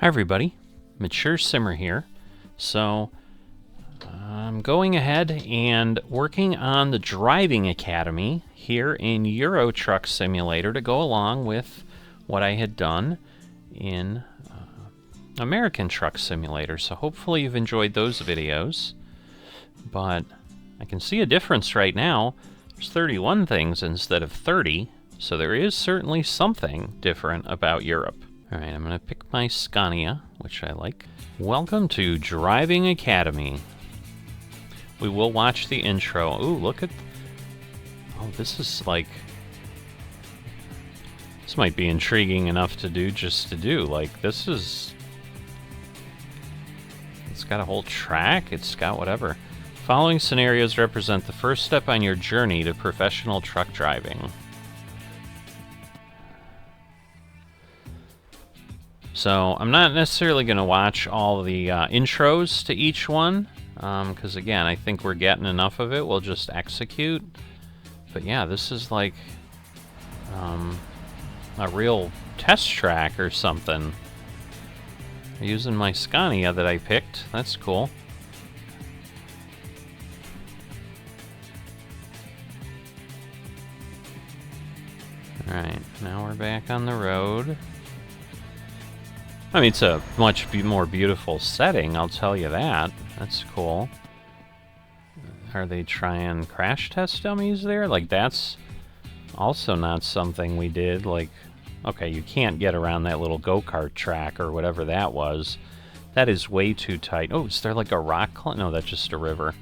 Hi everybody, Mature Simmer here. So I'm going ahead and working on the Driving Academy here in Euro Truck Simulator to go along with what I had done in American Truck Simulator. So hopefully you've enjoyed those videos, but I can see a difference right now. There's 31 things instead of 30, so there is certainly something different about Europe. Alright, I'm going to pick my Scania, which I like. Welcome to Driving Academy. We will watch the intro. Ooh, look at... Oh, this is like... This might be intriguing enough to do just to do. Like, this is... It's got a whole track. It's got whatever. Following scenarios represent the first step on your journey to professional truck driving. So I'm not necessarily going to watch all the intros to each one, because again, I think we're getting enough of it. We'll just execute. But yeah, this is like a real test track or something. Using my Scania that I picked. That's cool. Alright, now we're back on the road. I mean, it's a much more beautiful setting, I'll tell you that. That's cool. Are they trying crash test dummies there? Like, that's also not something we did. Like, okay, you can't get around that little go-kart track or whatever that was. That is way too tight. Oh, is there like a rock climb? No, that's just a river.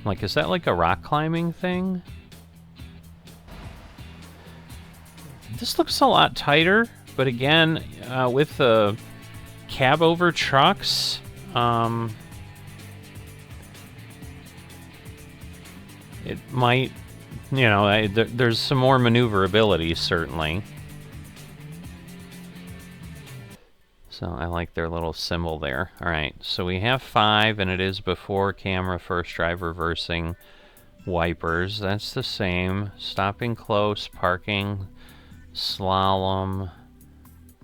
Like, is that like a rock climbing thing? This looks a lot tighter, but again, with the cab over trucks, it might, you know, there's some more maneuverability, certainly. So I like their little symbol there. Alright, so we have 5, and it is before camera, first drive, reversing, wipers. That's the same. Stopping close, parking, slalom.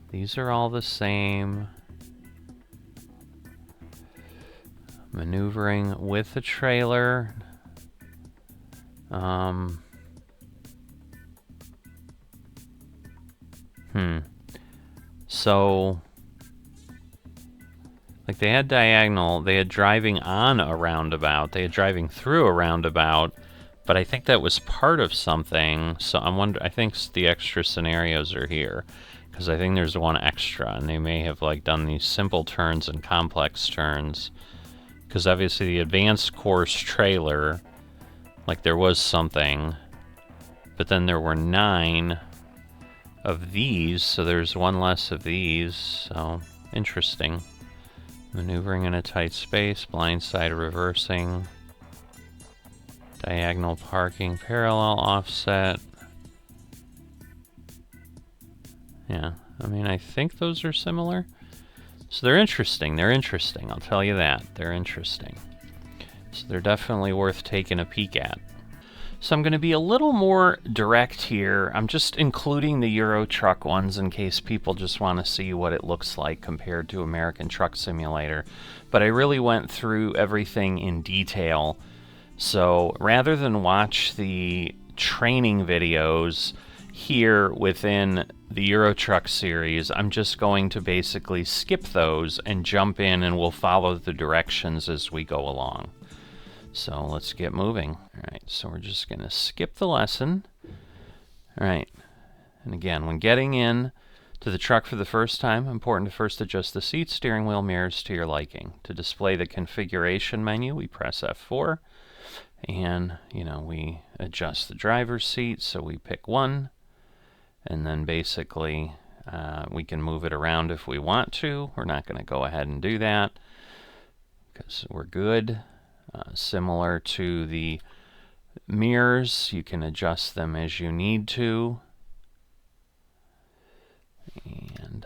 These are all the same. Maneuvering with the trailer. So, like, they had diagonal, they had driving on a roundabout, they had driving through a roundabout, but I think that was part of something, so I think the extra scenarios are here, because I think there's one extra, and they may have, like, done these simple turns and complex turns. Because obviously the advanced course trailer, like, there was something, but then there were 9 of these, so there's one less of these, so interesting. Maneuvering in a tight space, blindside reversing, diagonal parking, parallel offset. Yeah, I mean, I think those are similar. So they're interesting, I'll tell you that. They're interesting. So they're definitely worth taking a peek at. So I'm going to be a little more direct here. I'm just including the Euro Truck ones in case people just want to see what it looks like compared to American Truck Simulator. But I really went through everything in detail. So rather than watch the training videos here within the Euro Truck series, I'm just going to basically skip those and jump in, and we'll follow the directions as we go along. So let's get moving. Alright, so we're just going to skip the lesson. Alright, and again, when getting in to the truck for the first time, important to first adjust the seat, steering wheel, mirrors to your liking. To display the configuration menu, we press F4, and, you know, we adjust the driver's seat, so we pick 1. And then basically we can move it around if we want to. We're not going to go ahead and do that because we're good. Similar to the mirrors, you can adjust them as you need to. And,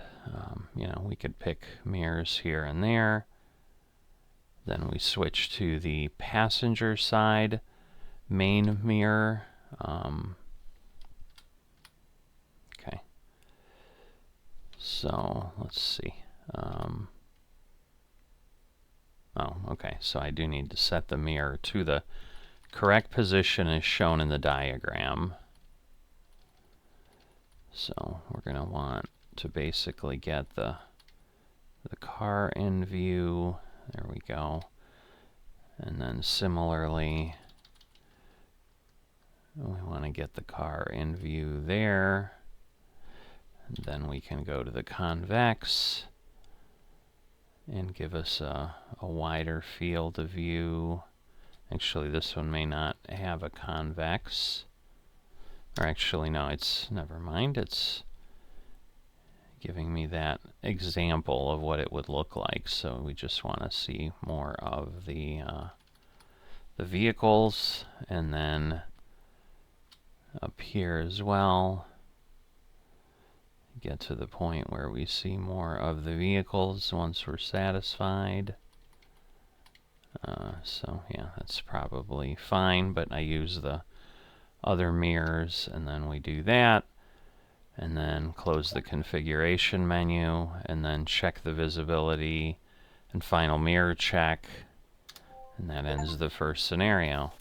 you know, we could pick mirrors here and there. Then we switch to the passenger side main mirror. Okay. So let's see. Oh, okay, so I do need to set the mirror to the correct position as shown in the diagram. So we're going to want to basically get the car in view. There we go. And then similarly, we want to get the car in view there. And then we can go to the convex and give us a wider field of view. Actually, this one may not have a convex. Or actually, no, it's, never mind, it's giving me that example of what it would look like. So we just want to see more of the vehicles, and then up here as well, get to the point where we see more of the vehicles once we're satisfied. So yeah, that's probably fine, but I use the other mirrors, and then we do that, and then close the configuration menu, and then check the visibility and final mirror check, and that ends the first scenario.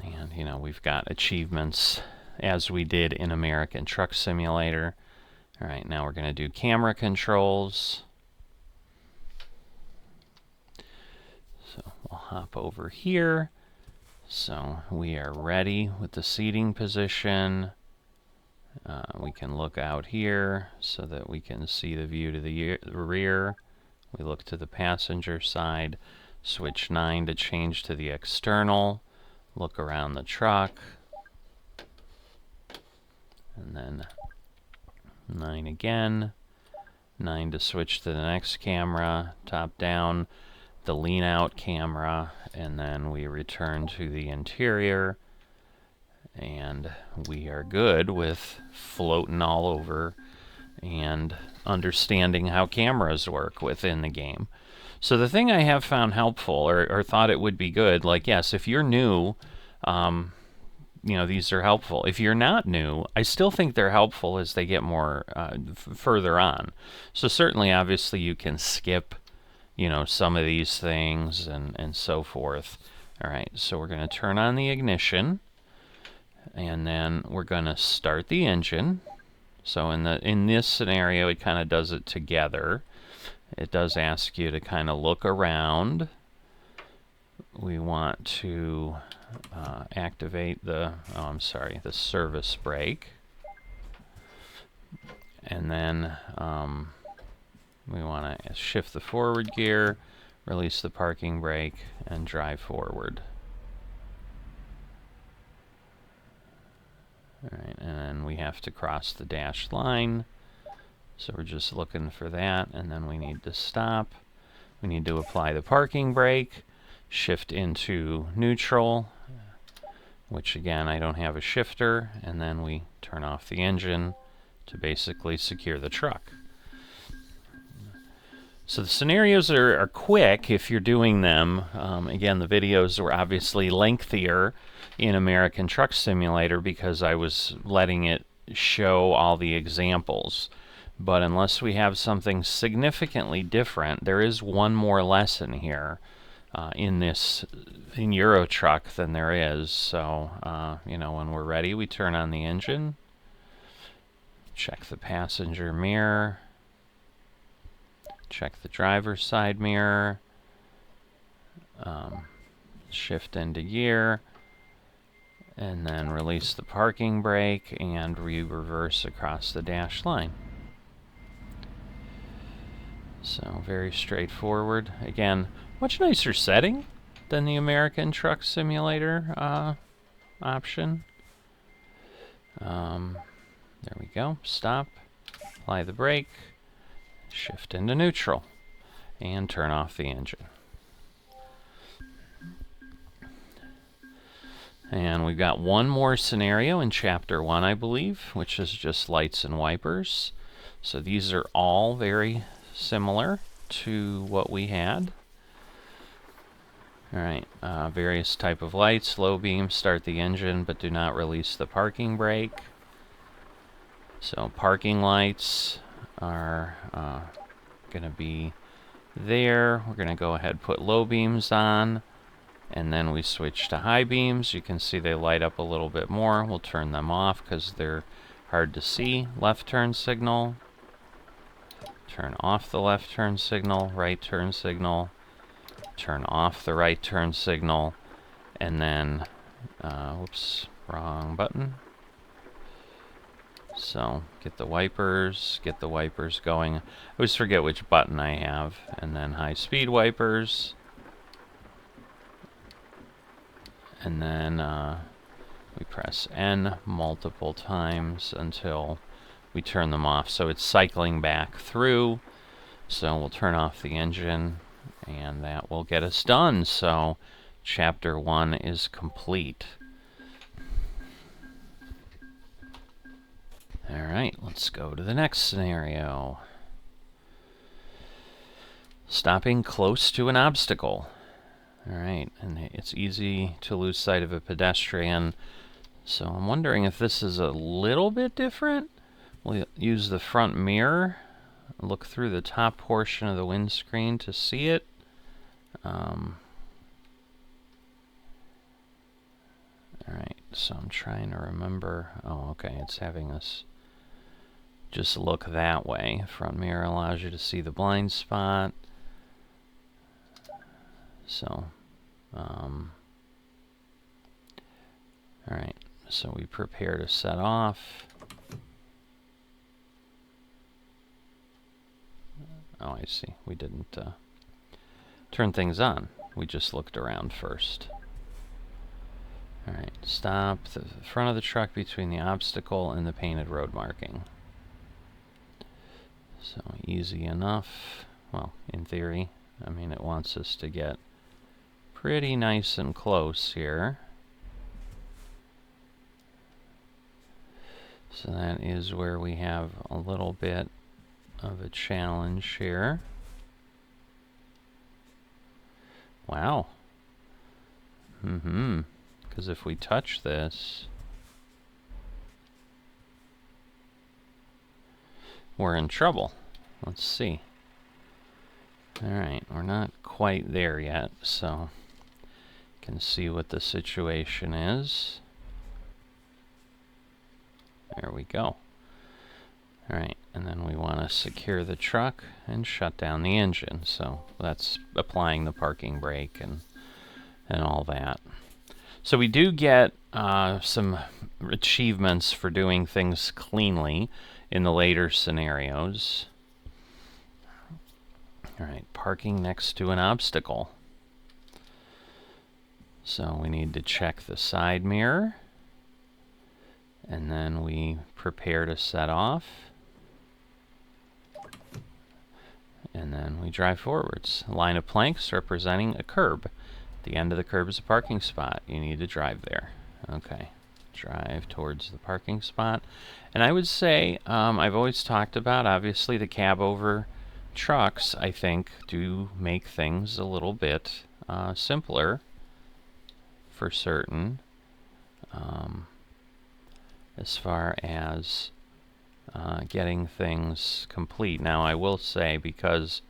And you know, we've got achievements as we did in American Truck Simulator. All right, now we're going to do camera controls. So we'll hop over here. So we are ready with the seating position. We can look out here so that we can see the view to the rear. We look to the passenger side, switch 9 to change to the external, look around the truck, and then 9 again, 9 to switch to the next camera, top down, the lean out camera, and then we return to the interior, and we are good with floating all over and understanding how cameras work within the game. So the thing I have found helpful, or thought it would be good, like, yes, if you're new, you know, these are helpful. If you're not new, I still think they're helpful as they get more further on. So certainly, obviously, you can skip, you know, some of these things and so forth. All right, so we're going to turn on the ignition, and then we're going to start the engine. So in this scenario, it kind of does it together. It does ask you to kind of look around. We want to activate the, the service brake. And then we want to shift the forward gear, release the parking brake, and drive forward. Alright, and then we have to cross the dashed line. So we're just looking for that, and then we need to stop. We need to apply the parking brake, shift into neutral, which again, I don't have a shifter, and then we turn off the engine to basically secure the truck. So the scenarios are quick if you're doing them. Again, the videos were obviously lengthier in American Truck Simulator because I was letting it show all the examples. But unless we have something significantly different, there is one more lesson here in Euro Truck than there is. So, you know, when we're ready, we turn on the engine, check the passenger mirror, check the driver's side mirror, shift into gear, and then release the parking brake, and reverse across the dash line. So very straightforward. Again, much nicer setting than the American Truck Simulator option. There we go. Stop. Apply the brake. Shift into neutral. And turn off the engine. And we've got one more scenario in Chapter 1, I believe, which is just lights and wipers. So these are all very similar to what we had. Alright, various type of lights, low beam, start the engine, but do not release the parking brake. So parking lights are going to be there. We're going to go ahead and put low beams on, and then we switch to high beams. You can see they light up a little bit more. We'll turn them off because they're hard to see. Left turn signal. Turn off the left turn signal, right turn signal. Turn off the right turn signal, and then, whoops, wrong button. So, get the wipers going. I always forget which button I have. And then high speed wipers. And then we press N multiple times until we turn them off. So it's cycling back through. So we'll turn off the engine, and that will get us done. So chapter 1 is complete. Alright, let's go to the next scenario. Stopping close to an obstacle. Alright, and it's easy to lose sight of a pedestrian. So I'm wondering if this is a little bit different. We'll use the front mirror, look through the top portion of the windscreen to see it. Alright, so I'm trying to remember. Oh, okay, it's having us just look that way. Front mirror allows you to see the blind spot. So, alright, so we prepare to set off. Oh, I see. We didn't turn things on. We just looked around first. Alright, stop the front of the truck between the obstacle and the painted road marking. So easy enough. Well, in theory. I mean, it wants us to get pretty nice and close here. So that is where we have a little bit of a challenge here. Wow. Because if we touch this, we're in trouble. Let's see. Alright, we're not quite there yet, so you can see what the situation is. There we go. Alright, and then we want to secure the truck and shut down the engine. So that's applying the parking brake and all that. So we do get some achievements for doing things cleanly in the later scenarios. Alright, parking next to an obstacle. So we need to check the side mirror. And then we prepare to set off. And then we drive forwards. A line of planks representing a curb. At the end of the curb is a parking spot. You need to drive there. Okay. Drive towards the parking spot. And I would say, I've always talked about, obviously, the cab over trucks, I think, do make things a little bit simpler for certain. As far as getting things complete. Now, I will say, because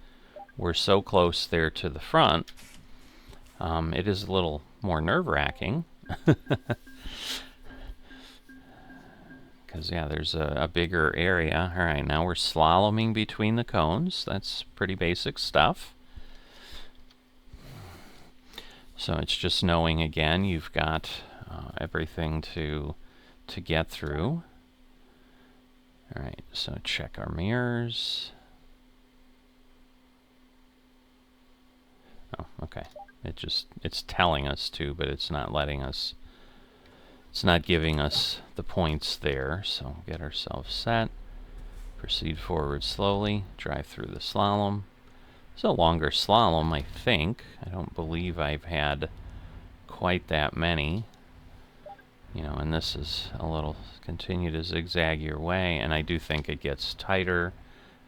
we're so close there to the front, it is a little more nerve-wracking. Because, yeah, there's a bigger area. All right, now we're slaloming between the cones. That's pretty basic stuff. So it's just knowing, again, you've got everything to get through. All right, so check our mirrors. Oh, okay. It's telling us to, but it's not letting us, it's not giving us the points there. So get ourselves set. Proceed forward slowly. Drive through the slalom. It's a longer slalom, I think. I don't believe I've had quite that many. You know, and this is a little, continue to zigzag your way, and I do think it gets tighter,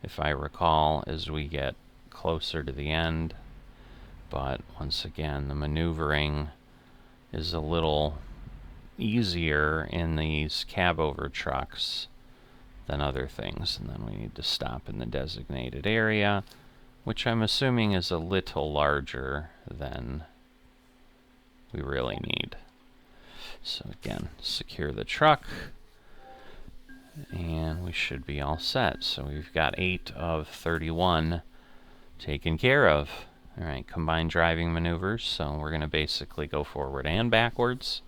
if I recall, as we get closer to the end. But once again, the maneuvering is a little easier in these cab-over trucks than other things. And then we need to stop in the designated area. which I'm assuming is a little larger than we really need. So again, secure the truck, and we should be all set. So we've got 8 of 31 taken care of. All right, combined driving maneuvers, so we're going to basically go forward and backwards.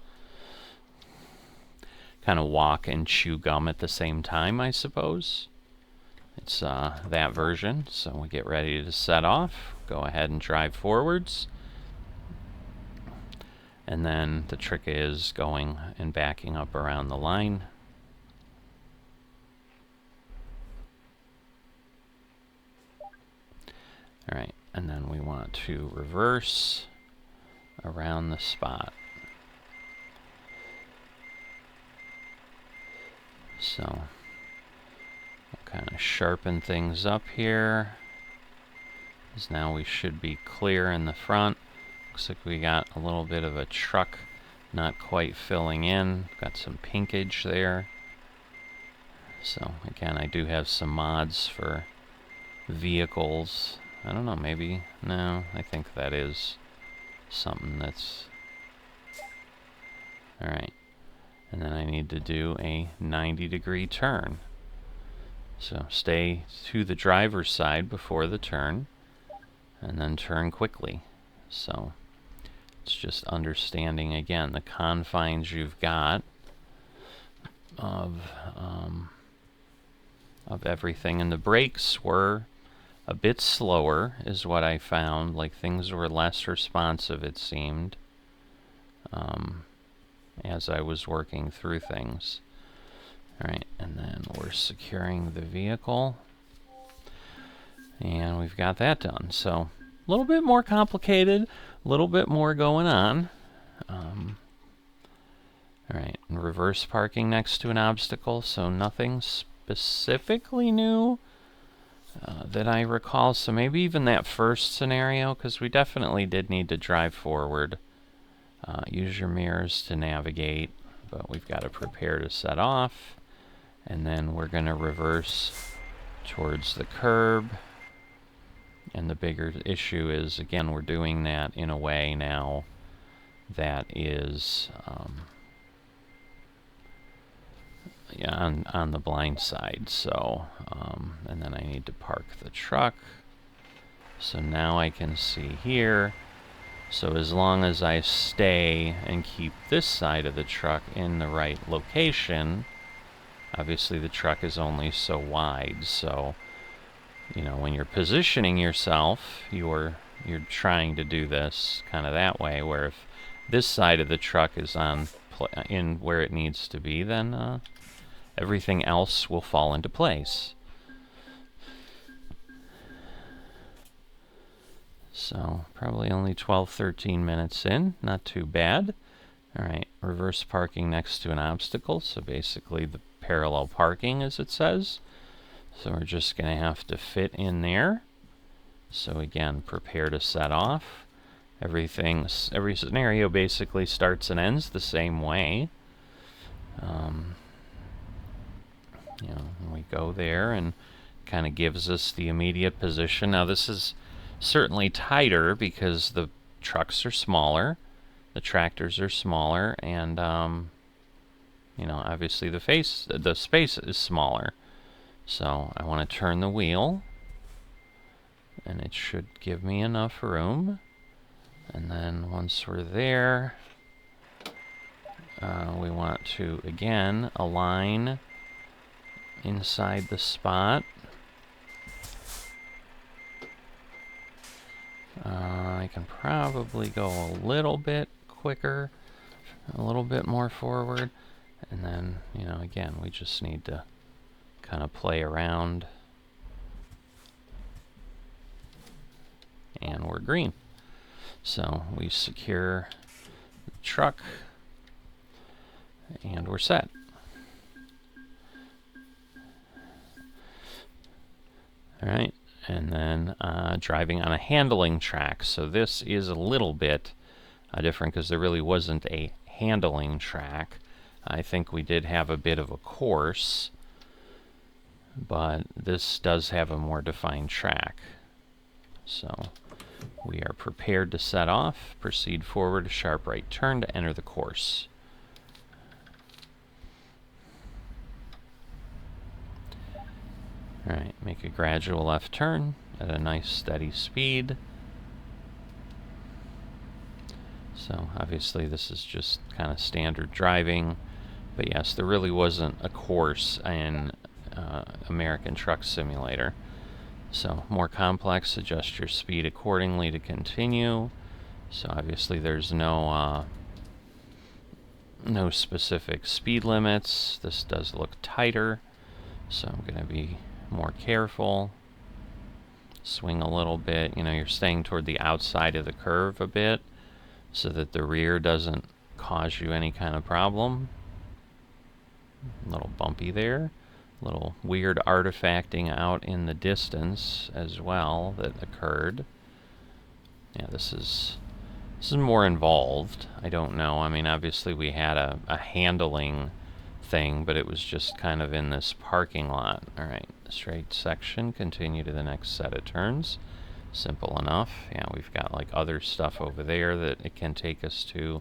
Kind of walk and chew gum at the same time, I suppose. It's that version, so we get ready to set off. Go ahead and drive forwards. And then the trick is going and backing up around the line. All right, and then we want to reverse around the spot. So we'll kind of sharpen things up here, because now we should be clear in the front. Looks like we got a little bit of a truck not quite filling in. Got some pinkage there. So again, I do have some mods for vehicles. I don't know, maybe, no, I think that is something that's... Alright, and then I need to do a 90-degree turn. So stay to the driver's side before the turn, and then turn quickly. So it's just understanding, again, the confines you've got of everything. And the brakes were a bit slower, is what I found. Like, things were less responsive, it seemed, as I was working through things. Alright, and then we're securing the vehicle. And we've got that done. So, a little bit more complicated, a little bit more going on. Alright, and reverse parking next to an obstacle, so nothing specifically new that I recall. So maybe even that first scenario, because we definitely did need to drive forward. Use your mirrors to navigate, but we've got to prepare to set off. And then we're going to reverse towards the curb. And the bigger issue is, again, we're doing that in a way now that is on the blind side. So, and then I need to park the truck. So now I can see here. So as long as I stay and keep this side of the truck in the right location, obviously the truck is only so wide. So, you know, when you're positioning yourself, you're trying to do this kind of that way, where if this side of the truck is in where it needs to be, then everything else will fall into place. So probably only 12-13 minutes in, not too bad. Alright, reverse parking next to an obstacle, so basically the parallel parking, as it says. So we're just going to have to fit in there. So again, prepare to set off. Every scenario basically starts and ends the same way. You know, we go there and kind of gives us the immediate position. Now this is certainly tighter because the trucks are smaller, the tractors are smaller, and you know, obviously the space is smaller. So I want to turn the wheel, and it should give me enough room. And then once we're there, we want to again align inside the spot. I can probably go a little bit quicker, a little bit more forward, and then, you know, again, we just need to kind of play around, and we're green. So we secure the truck, and we're set. All right. And then driving on a handling track. So this is a little bit different because there really wasn't a handling track. I think we did have a bit of a course, but this does have a more defined track. So we are prepared to set off. Proceed forward, a sharp right turn to enter the course. Alright, make a gradual left turn at a nice steady speed. So obviously this is just kind of standard driving, but yes, there really wasn't a course in American Truck Simulator. So more complex, adjust your speed accordingly to continue. So obviously there's no specific speed limits. This does look tighter, so I'm going to be more careful. Swing a little bit. You know, you're staying toward the outside of the curve a bit so that the rear doesn't cause you any kind of problem. A little bumpy there. A little weird artifacting out in the distance as well that occurred. Yeah, this is more involved. I don't know. I mean, obviously we had a handling thing, but it was just kind of in this parking lot. Alright, straight section, continue to the next set of turns. Simple enough. Yeah, we've got like other stuff over there that it can take us to.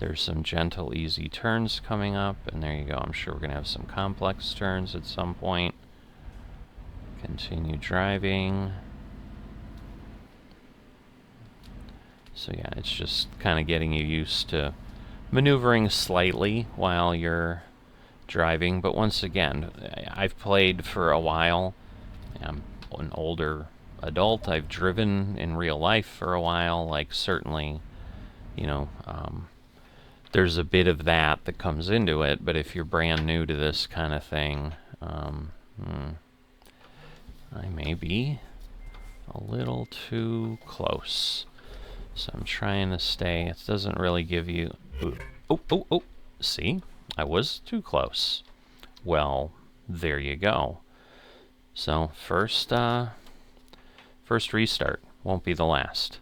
There's some gentle, easy turns coming up, and there you go. I'm sure we're going to have some complex turns at some point. Continue driving. So yeah, it's just kind of getting you used to maneuvering slightly while you're driving. But once again, I've played for a while. I'm an older adult. I've driven in real life for a while. Like, certainly, you know, there's a bit of that comes into it. But if you're brand new to this kind of thing, I may be a little too close. So I'm trying to stay. It doesn't really give you... Oh. See? I was too close. Well, there you go. So, first restart. Won't be the last.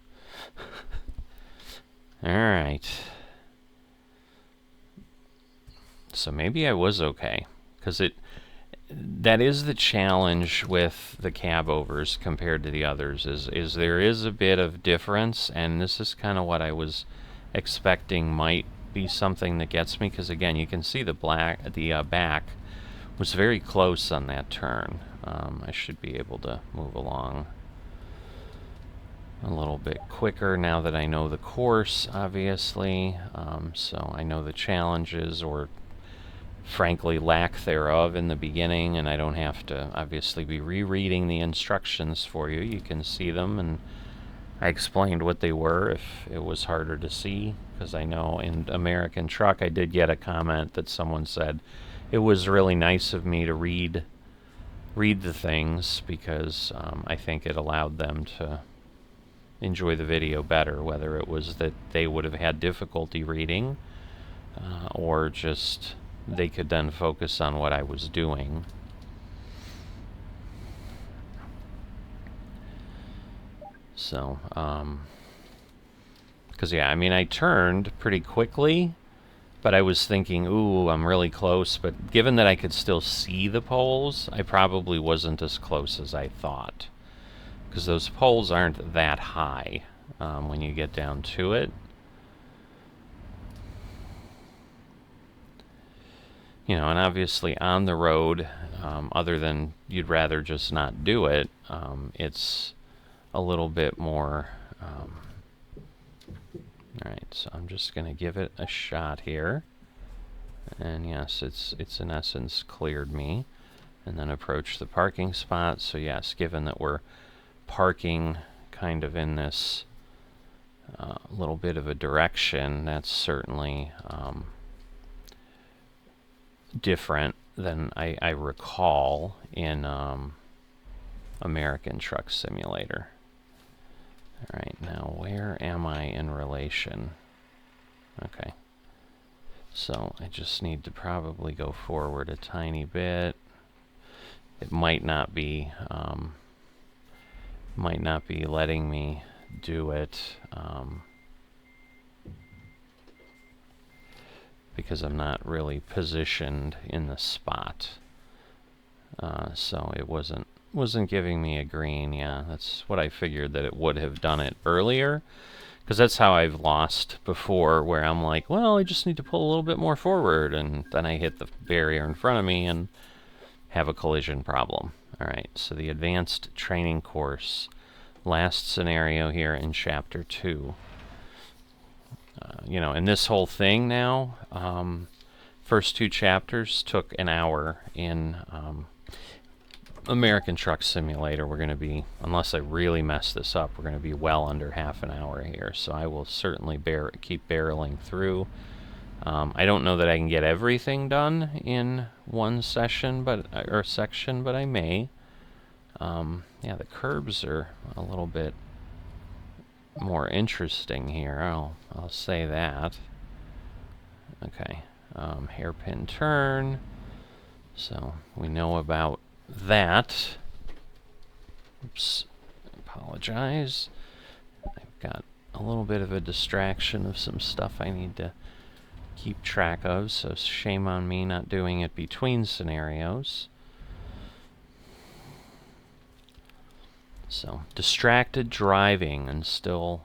Alright. So maybe I was okay. Because that is the challenge with the cab overs compared to the others, is there is a bit of difference, and this is kind of what I was expecting might be something that gets me, because again, you can see the back was very close on that turn. I should be able to move along a little bit quicker now that I know the course, obviously. So I know the challenges, or frankly lack thereof, in the beginning, and I don't have to obviously be rereading the instructions for you. You can see them, and I explained what they were if it was harder to see, because I know in American Truck I did get a comment that someone said it was really nice of me to read the things, because I think it allowed them to enjoy the video better, whether it was that they would have had difficulty reading or just they could then focus on what I was doing. So, because yeah, I mean, I turned pretty quickly, but I was thinking, ooh, I'm really close. But given that I could still see the poles, I probably wasn't as close as I thought, because those poles aren't that high when you get down to it. You know, and obviously on the road, other than you'd rather just not do it, it's a little bit more... Alright, so I'm just going to give it a shot here. And yes, it's in essence cleared me. And then approach the parking spot. So yes, given that we're parking kind of in this little bit of a direction, that's certainly different than I recall in American Truck Simulator. Alright, now where am I in relation? Okay. So I just need to probably go forward a tiny bit. It might not be letting me do it because I'm not really positioned in the spot. So it wasn't wasn't giving me a green. Yeah, that's what I figured, that it would have done it earlier. Because that's how I've lost before, where I'm like, well, I just need to pull a little bit more forward, and then I hit the barrier in front of me and have a collision problem. All right, so the advanced training course, last scenario here in chapter 2. You know, and this whole thing now, first 2 chapters took an hour in American Truck Simulator. We're going to be, unless I really mess this up, we're going to be well under half an hour here. So I will certainly keep barreling through. I don't know that I can get everything done in one session, or section, but I may. Yeah, the curbs are a little bit more interesting here. I'll say that. Okay, hairpin turn. So we know about that. Oops, apologize. I've got a little bit of a distraction of some stuff I need to keep track of, so shame on me not doing it between scenarios. So, distracted driving and still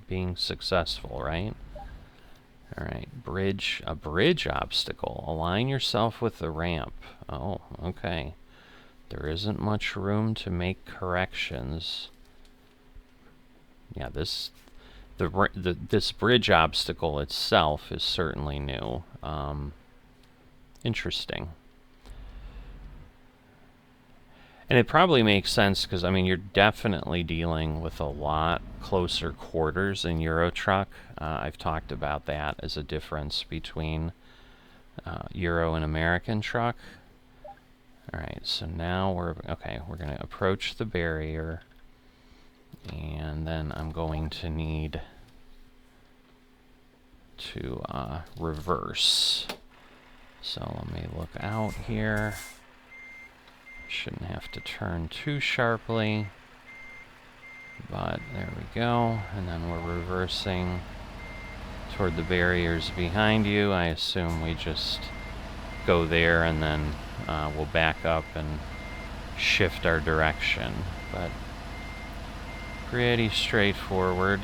being successful, right? Alright, a bridge obstacle. Align yourself with the ramp. Oh, okay. There isn't much room to make corrections. Yeah, this bridge obstacle itself is certainly new. Interesting. And it probably makes sense because, I mean, you're definitely dealing with a lot closer quarters in Euro Truck. I've talked about that as a difference between Euro and American Truck. Alright, so now we're going to approach the barrier, and then I'm going to need to reverse. So let me look out here. Shouldn't have to turn too sharply, but there we go. And then we're reversing toward the barriers behind you. I assume we just go there and then we'll back up and shift our direction, but pretty straightforward.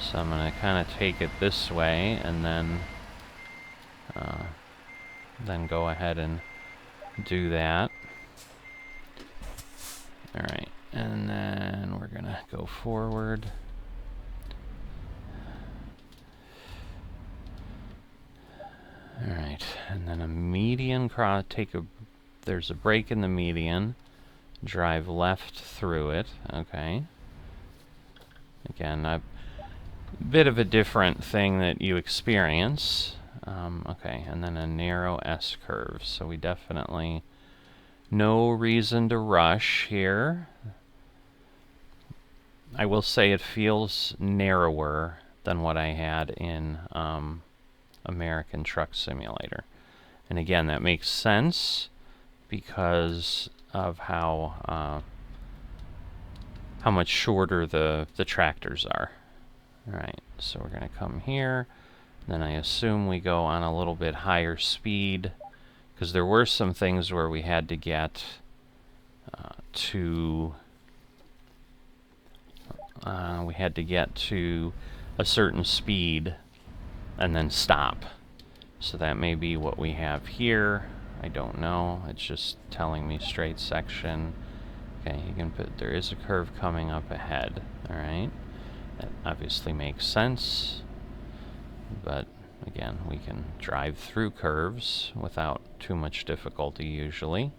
So I'm going to kind of take it this way and then go ahead and do that. Alright, and then we're going to go forward. Alright, and then a median cross, there's a break in the median, drive left through it, okay. Again, a bit of a different thing that you experience. Okay, and then a narrow S-curve, so we definitely, no reason to rush here. I will say it feels narrower than what I had in American Truck Simulator. And again, that makes sense because of how much shorter the tractors are. Alright, so we're going to come here. Then I assume we go on a little bit higher speed, because there were some things where we had to get to a certain speed and then stop. So that may be what we have here. I don't know. It's just telling me straight section. Okay, you can put, there is a curve coming up ahead. Alright, that obviously makes sense. But again, we can drive through curves without too much difficulty usually.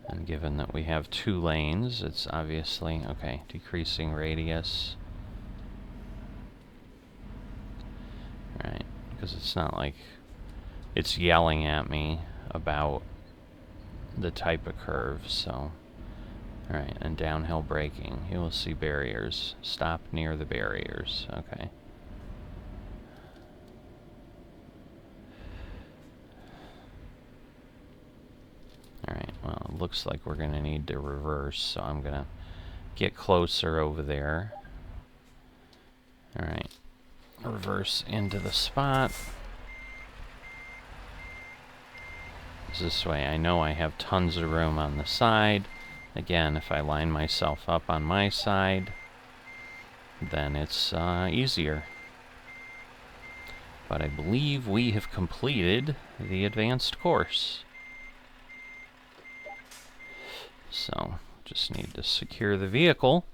And given that we have 2 lanes, it's obviously, okay, decreasing radius. Right, because it's not like it's yelling at me about the type of curve, so. Alright, and downhill braking. You will see barriers. Stop near the barriers, okay. Alright, well, it looks like we're going to need to reverse, so I'm going to get closer over there. Alright, reverse into the spot. This way I know I have tons of room on the side. Again, if I line myself up on my side, then it's easier. But I believe we have completed the advanced course. So, just need to secure the vehicle,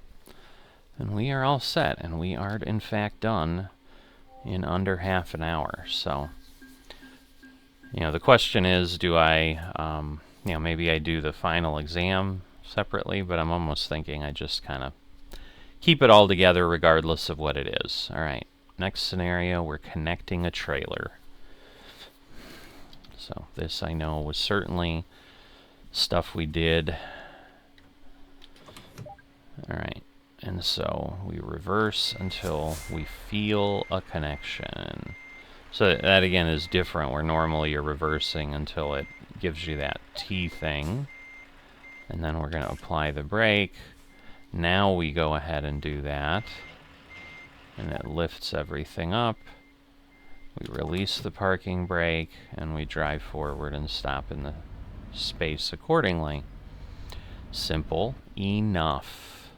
and we are all set, and we are in fact done in under half an hour. So, you know, the question is, do I, you know, maybe I do the final exam separately, but I'm almost thinking I just kind of keep it all together regardless of what it is. All right, next scenario, we're connecting a trailer. So this I know was certainly stuff we did. All right, and so we reverse until we feel a connection. So that again is different, where normally you're reversing until it gives you that T thing. And then we're going to apply the brake. Now we go ahead and do that. And it lifts everything up. We release the parking brake, and we drive forward and stop in the space accordingly. Simple enough.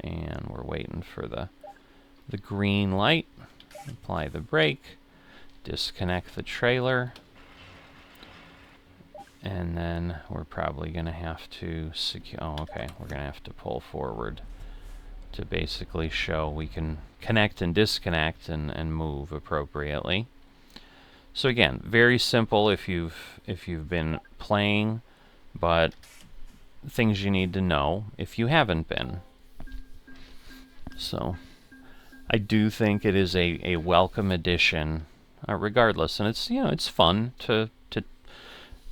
And we're waiting for the green light. Apply the brake. Disconnect the trailer. And then we're probably going to have to secure... Oh, okay. We're going to have to pull forward to basically show we can connect and disconnect and move appropriately. So again, very simple if you've been playing, but things you need to know if you haven't been. So I do think it is a welcome addition, regardless, and it's, you know, it's fun to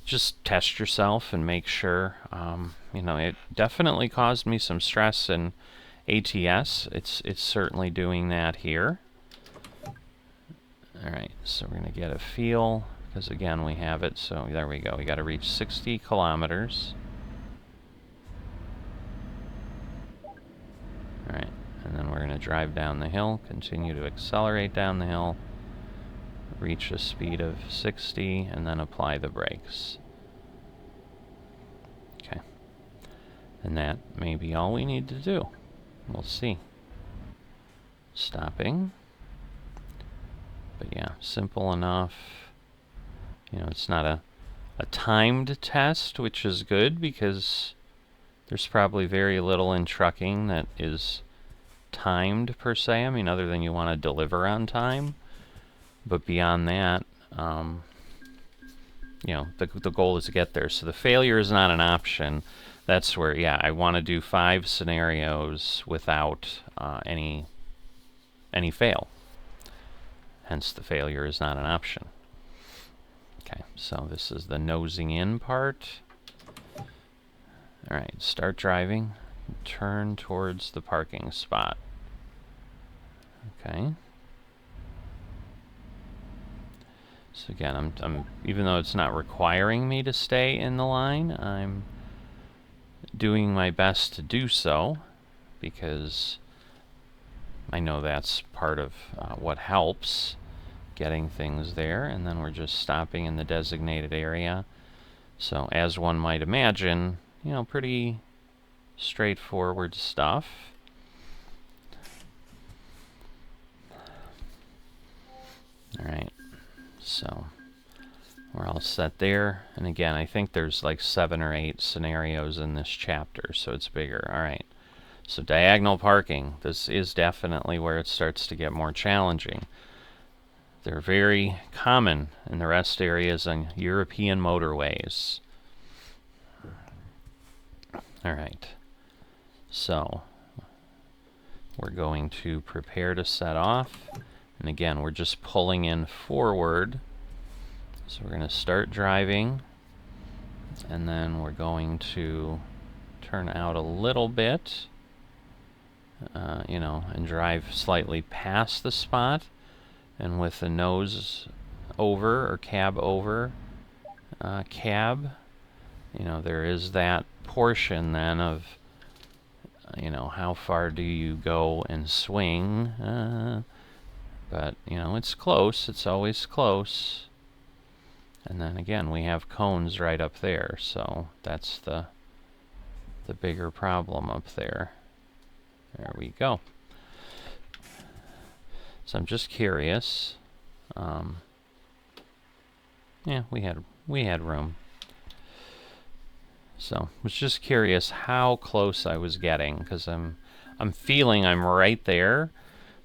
just test yourself and make sure. You know, it definitely caused me some stress in ATS. It's certainly doing that here. All right, so we're going to get a feel, because again we have it. So there we go. We got to reach 60 kilometers. All right, and then we're going to drive down the hill, continue to accelerate down the hill, reach a speed of 60, and then apply the brakes. Okay, and that may be all we need to do. We'll see. Stopping. But yeah, simple enough. You know, it's not a timed test, which is good, because there's probably very little in trucking that is timed per se. I mean, other than you want to deliver on time. But beyond that, you know, the goal is to get there. So the failure is not an option. That's where, yeah, I want to do 5 scenarios without any fail. Hence, the failure is not an option. Okay, so this is the nosing in part. All right, start driving. Turn towards the parking spot. Okay. So again, I'm even though it's not requiring me to stay in the line, I'm doing my best to do so, because I know that's part of what helps getting things there. And then we're just stopping in the designated area. So as one might imagine, you know, pretty straightforward stuff. All right, so we're all set there. And again, I think there's like 7 or 8 scenarios in this chapter, so it's bigger. All right, so diagonal parking. This is definitely where it starts to get more challenging. They're very common in the rest areas on European motorways. All right, so we're going to prepare to set off. And again, we're just pulling in forward. So we're going to start driving, and then we're going to turn out a little bit, you know, and drive slightly past the spot. And with the nose over, or cab over, cab, you know, there is that portion then of, you know, how far do you go and swing But, you know, it's close. It's always close. And then again, we have cones right up there, so that's the bigger problem up there. There we go. So I'm just curious. Yeah, we had room. So was just curious how close I was getting, because I'm feeling I'm right there,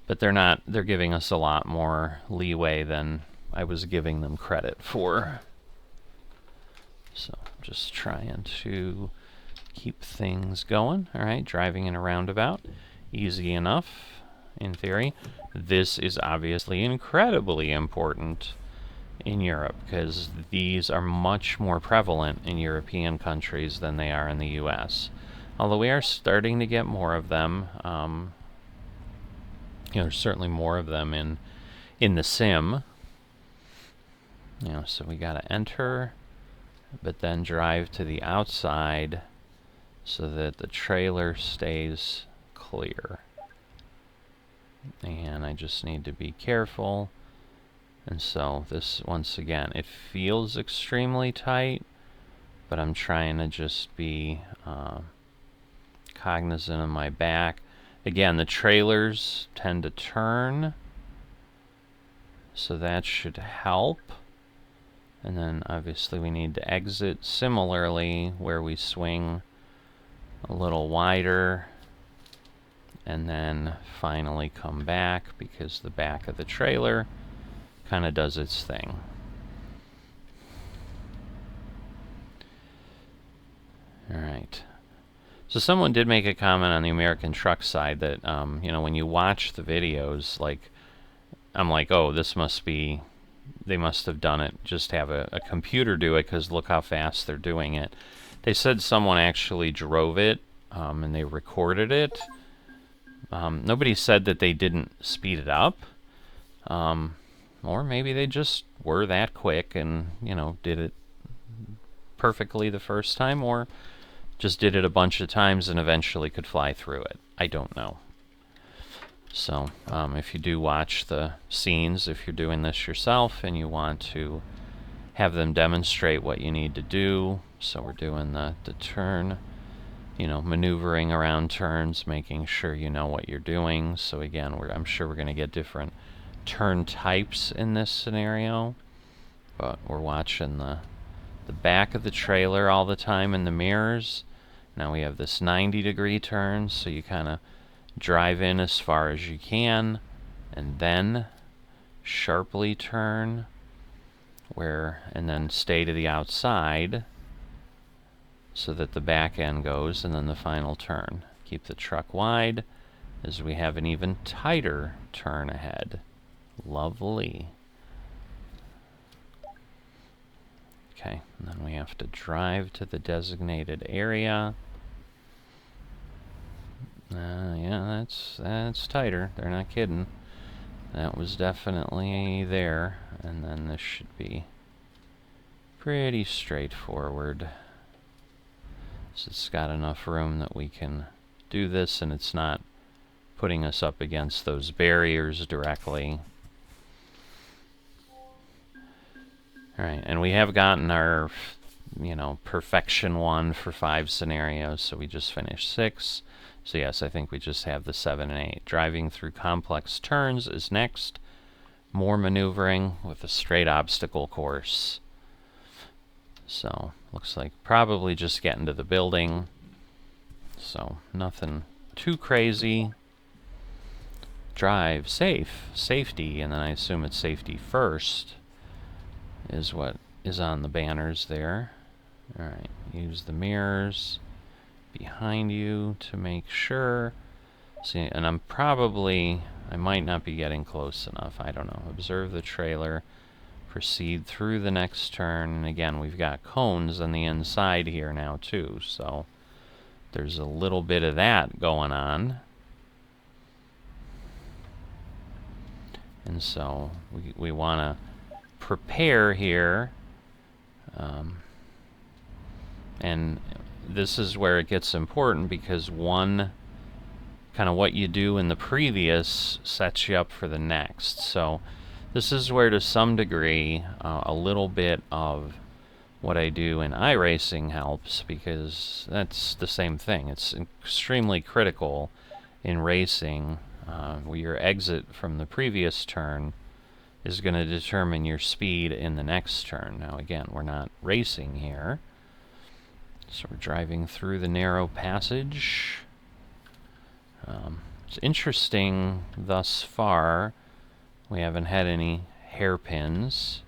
but they're not. They're giving us a lot more leeway than I was giving them credit for. So just trying to keep things going. All right, driving in a roundabout, easy enough in theory. This is obviously incredibly important in Europe, because these are much more prevalent in European countries than they are in the US. Although we are starting to get more of them. You know, there's certainly more of them in the sim. You know, so we gotta enter, but then drive to the outside so that the trailer stays clear. And I just need to be careful. And so this, once again, it feels extremely tight, but I'm trying to just be cognizant of my back. Again, the trailers tend to turn, so that should help. And then obviously we need to exit similarly, where we swing a little wider, and then finally come back, because the back of the trailer kind of does its thing. All right. So someone did make a comment on the American truck side that, you know, when you watch the videos, like, I'm like, oh, this must be, they must have done it, just have a computer do it, because look how fast they're doing it. They said someone actually drove it, and they recorded it. Nobody said that they didn't speed it up. Or maybe they just were that quick and, you know, did it perfectly the first time, or just did it a bunch of times and eventually could fly through it. I don't know. So, if you do watch the scenes, if you're doing this yourself and you want to have them demonstrate what you need to do, so we're doing the turn, you know, maneuvering around turns, making sure you know what you're doing. So again, I'm sure we're going to get different turn types in this scenario, but we're watching the back of the trailer all the time in the mirrors. Now we have this 90-degree turn, so you kind of drive in as far as you can and then sharply turn, and then stay to the outside so that the back end goes, and then the final turn. Keep the truck wide as we have an even tighter turn ahead. Lovely. Okay, and then we have to drive to the designated area. Yeah, that's tighter. They're not kidding. That was definitely there. And then this should be pretty straightforward. So it's got enough room that we can do this, and it's not putting us up against those barriers directly. Alright, and we have gotten our, you know, perfection one for 5 scenarios, so we just finished 6. So yes, I think we just have the 7 and 8. Driving through complex turns is next. More maneuvering with a straight obstacle course. So, looks like probably just getting to the building. So, nothing too crazy. Drive safe, safety, and then I assume it's safety first is what is on the banners there. Alright, use the mirrors behind you to make sure. See, and I might not be getting close enough. I don't know. Observe the trailer. Proceed through the next turn. And again, we've got cones on the inside here now too, so there's a little bit of that going on. And so we want to prepare here, and this is where it gets important, because one kind of what you do in the previous sets you up for the next. So this is where, to some degree, a little bit of what I do in iRacing helps, because that's the same thing. It's extremely critical in racing. Your exit from the previous turn is going to determine your speed in the next turn. Now again, we're not racing here, so we're driving through the narrow passage. It's interesting thus far. We haven't had any hairpins.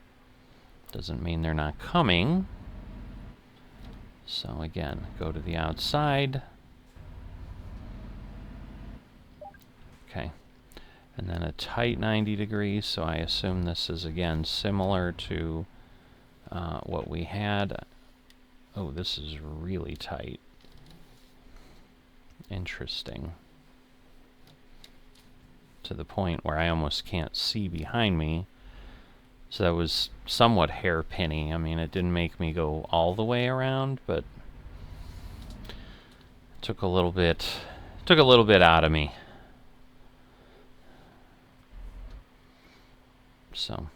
Doesn't mean they're not coming. So again, go to the outside. Okay. And then a tight 90 degrees, so I assume this is again similar to what we had. Oh, this is really tight. Interesting. To the point where I almost can't see behind me. So that was somewhat hairpinny. I mean, it didn't make me go all the way around, but took a little bit out of me. So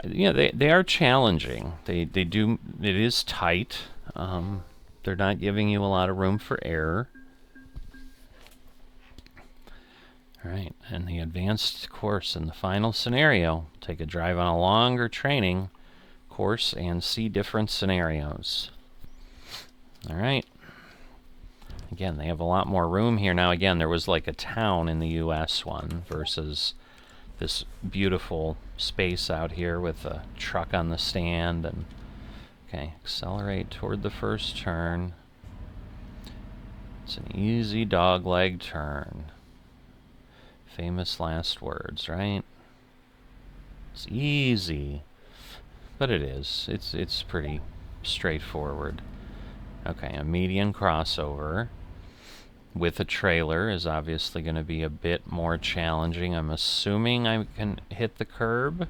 yeah, they are challenging. They do. It is tight. They're not giving you a lot of room for error. All right, and the advanced course in the final scenario. Take a drive on a longer training course and see different scenarios. All right. Again, they have a lot more room here. Now, again, there was like a town in the US one versus this beautiful space out here with a truck on the stand. And okay, accelerate toward the first turn. It's an easy dogleg turn. Famous last words, right? It's easy, but it is. It's pretty straightforward. Okay, a median crossover with a trailer is obviously going to be a bit more challenging. I'm assuming I can hit the curb.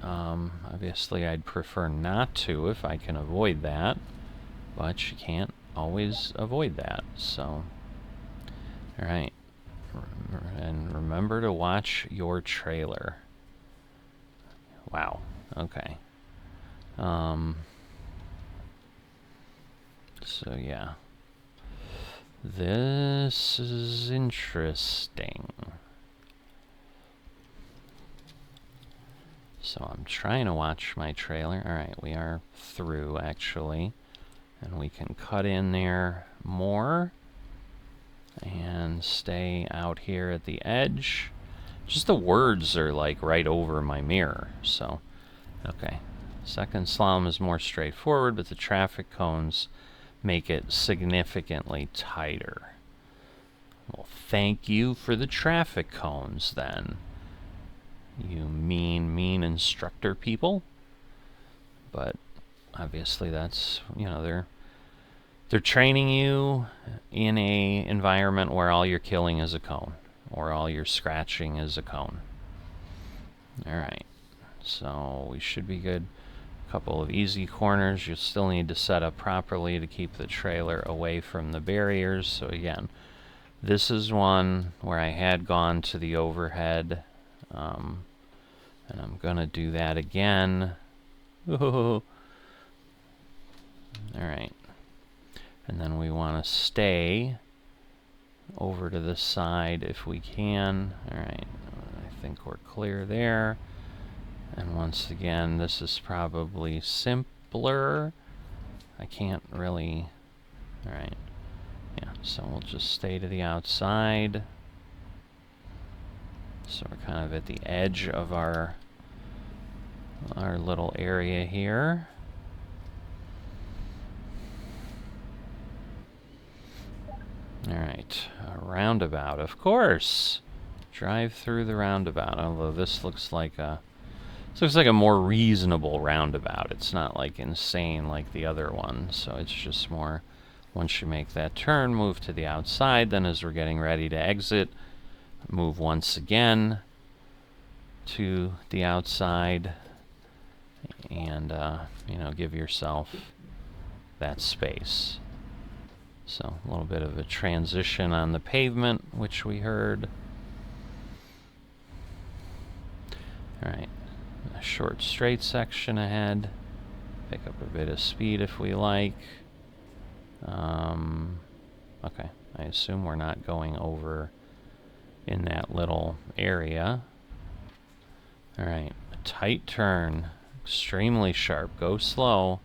Obviously, I'd prefer not to if I can avoid that, but you can't always avoid that. So, all right. And remember to watch your trailer. Wow. Okay. So yeah. This is interesting. So I'm trying to watch my trailer. Alright, we are through actually. And we can cut in there more. And stay out here at the edge. Just the words are like right over my mirror. So, okay. Second slalom is more straightforward, but the traffic cones make it significantly tighter. Well, thank you for the traffic cones then. You mean instructor people. But obviously that's, you know, they're training you in a environment where all you're killing is a cone, or all you're scratching is a cone. Alright, so we should be good. A couple of easy corners. You'll still need to set up properly to keep the trailer away from the barriers. So again, this is one where I had gone to the overhead, and I'm gonna do that again. Alright. And then we want to stay over to the side if we can. Alright, I think we're clear there. And once again, this is probably simpler. I can't really... Alright. Yeah, so we'll just stay to the outside. So we're kind of at the edge of our little area here. Alright, a roundabout, of course. Drive through the roundabout, although this looks like a more reasonable roundabout. It's not like insane like the other one, so it's just more, once you make that turn, move to the outside, then as we're getting ready to exit, move once again to the outside, and, you know, give yourself that space. So a little bit of a transition on the pavement, which we heard. Alright, a short straight section ahead. Pick up a bit of speed if we like. Okay, I assume we're not going over in that little area. Alright, a tight turn, extremely sharp, go slow,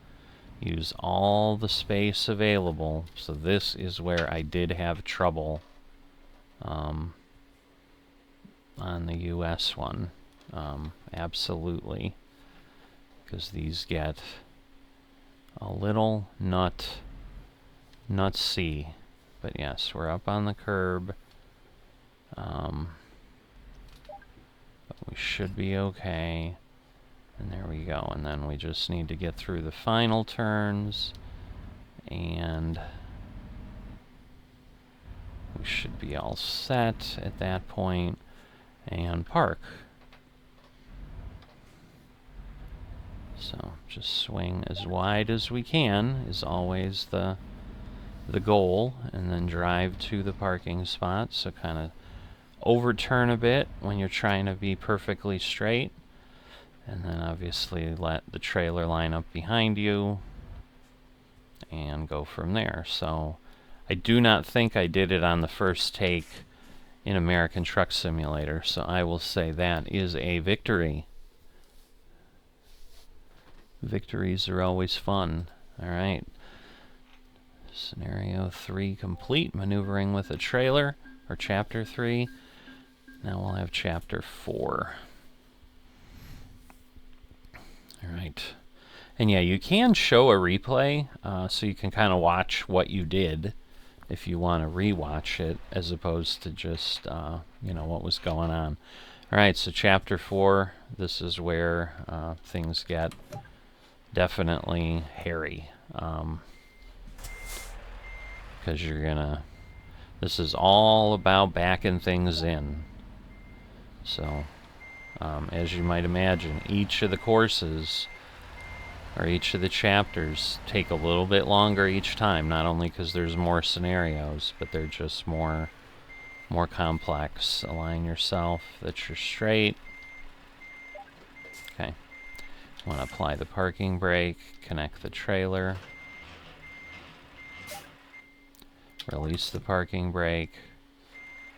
use all the space available. So this is where I did have trouble on the US one, absolutely, because these get a little nutsy. But yes, we're up on the curb. But we should be okay. And there we go. And then we just need to get through the final turns. And we should be all set at that point. And park. So just swing as wide as we can is always the goal, and then drive to the parking spot. So kind of overturn a bit when you're trying to be perfectly straight, and then obviously let the trailer line up behind you and go from there. So I do not think I did it on the first take in American Truck Simulator, so I will say that is a victory. Victories are always fun. Alright. Scenario 3 complete. Maneuvering with a trailer, or Chapter 3. Now we'll have Chapter 4. Alright. And yeah, you can show a replay, so you can kind of watch what you did if you want to re-watch it, as opposed to just, you know, what was going on. Alright, so Chapter 4, this is where things get definitely hairy. Because you're gonna... This is all about backing things in. So, as you might imagine, each of the courses, or each of the chapters, take a little bit longer each time. Not only because there's more scenarios, but they're just more complex. Align yourself that you're straight. Okay. Want to apply the parking brake, connect the trailer. Release the parking brake,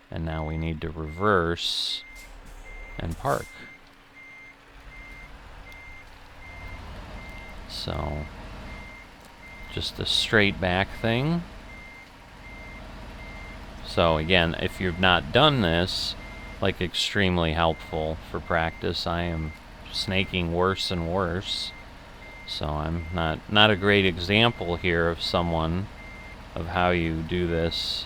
and now we need to reverse and park. So, just a straight back thing. So again, if you've not done this, like, extremely helpful for practice. I am snaking worse and worse. So I'm not a great example here of someone of how you do this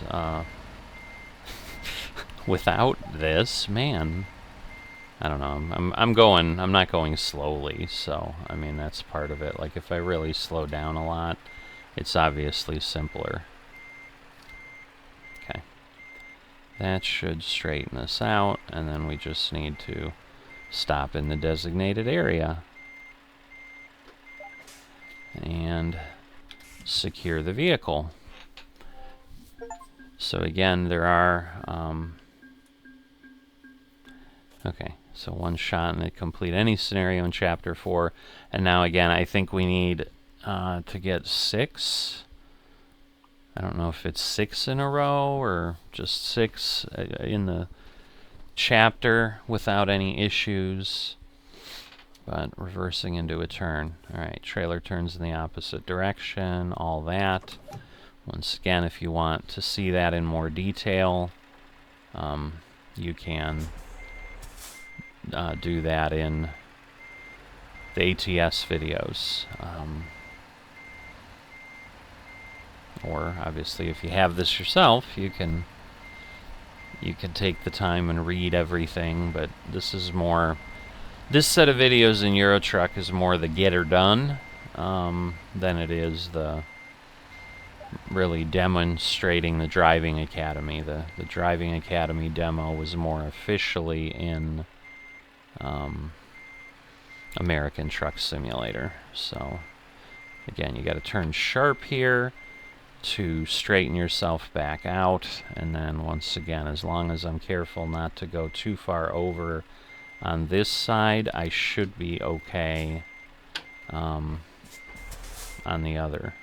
without this. Man, I don't know. I'm not going slowly, so I mean that's part of it. Like if I really slow down a lot, it's obviously simpler. Okay. That should straighten us out, and then we just need to stop in the designated area and secure the vehicle. So again, there are okay, so one shot and it complete any scenario in Chapter 4. And now again, I think we need to get 6. I don't know if it's 6 in a row or just 6 in the chapter without any issues. But reversing into a turn. Alright, trailer turns in the opposite direction, all that. Once again, if you want to see that in more detail, you can do that in the ATS videos. Or obviously, if you have this yourself, you can take the time and read everything. But this is more, this set of videos in Eurotruck is more the get her done than it is the really demonstrating the driving academy. The driving academy demo was more officially in American Truck Simulator. So again, you got to turn sharp here, to straighten yourself back out, and then once again, as long as I'm careful not to go too far over on this side, I should be okay on the other.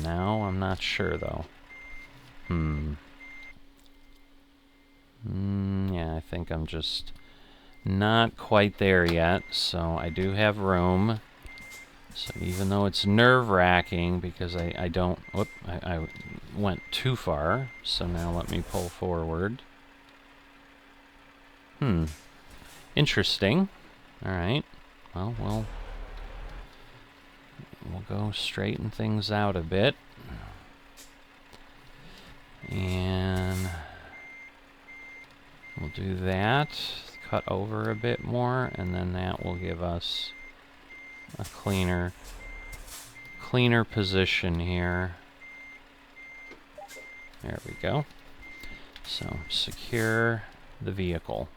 Now I'm not sure though. Yeah, I think I'm just not quite there yet, so I do have room. So even though it's nerve-wracking because I don't... Whoop, I went too far, so now let me pull forward. Interesting. Alright. Well, we'll go straighten things out a bit. And we'll do that. Cut over a bit more, and then that will give us a cleaner position here. There we go. So secure the vehicle.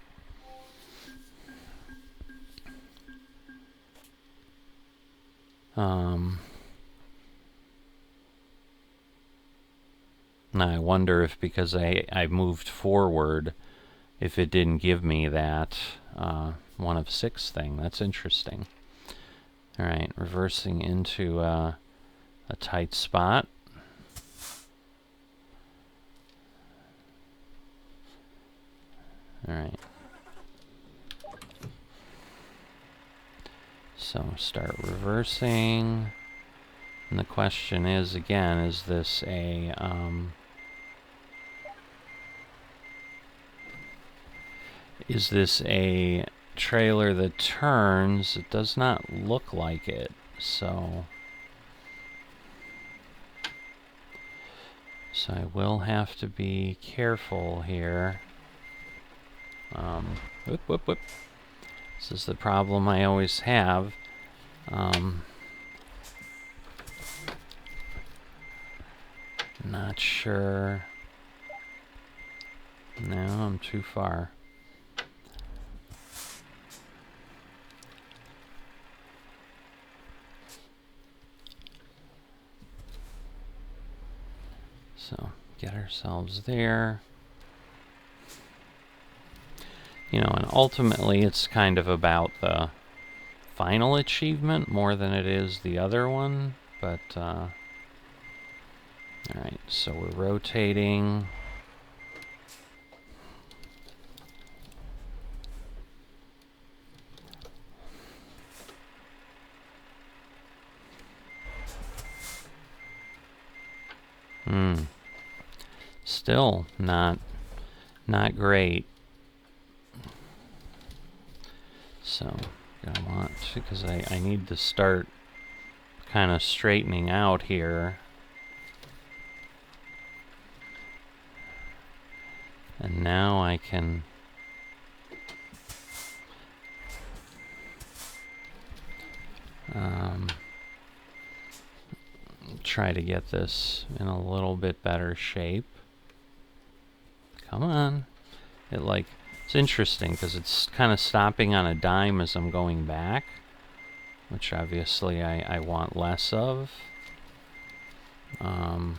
Now I wonder if because I moved forward, if it didn't give me that 1 of 6 thing. That's interesting. Alright, reversing into a tight spot. Alright. So start reversing. And the question is, again, is this a... is this a trailer that turns? It does not look like it, so I will have to be careful here. Whoop, whoop, whoop. This is the problem I always have. Not sure. No, I'm too far. So, get ourselves there. You know, and ultimately it's kind of about the final achievement more than it is the other one, but, alright, so we're rotating. Still not great. So, I want to, because I need to start kind of straightening out here. And now I can try to get this in a little bit better shape. Come on. It's interesting because it's kind of stopping on a dime as I'm going back, which obviously I want less of. But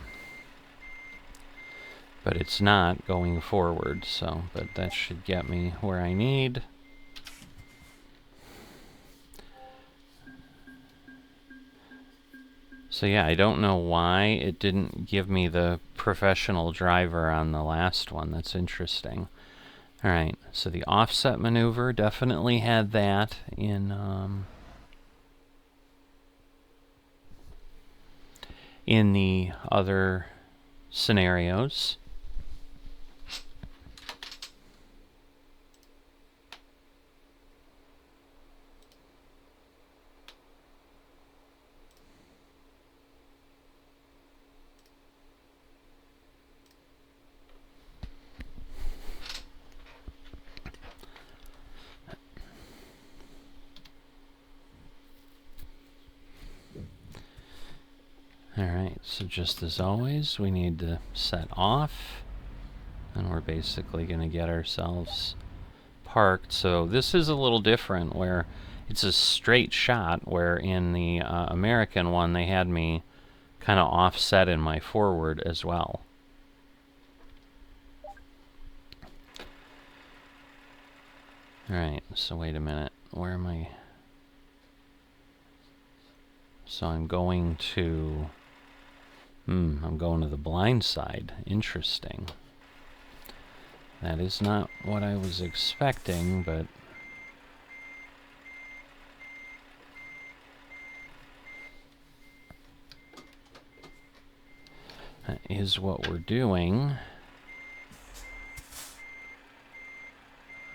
it's not going forward, so, but that should get me where I need. So yeah, I don't know why it didn't give me the professional driver on the last one. That's interesting. Alright, so the offset maneuver definitely had that in the other scenarios. Alright, so just as always, we need to set off, and we're basically going to get ourselves parked. So this is a little different, where it's a straight shot, where in the American one they had me kind of offset in my forward as well. Alright, so wait a minute. Where am I? So I'm going to... I'm going to the blind side. Interesting. That is not what I was expecting, but... that is what we're doing.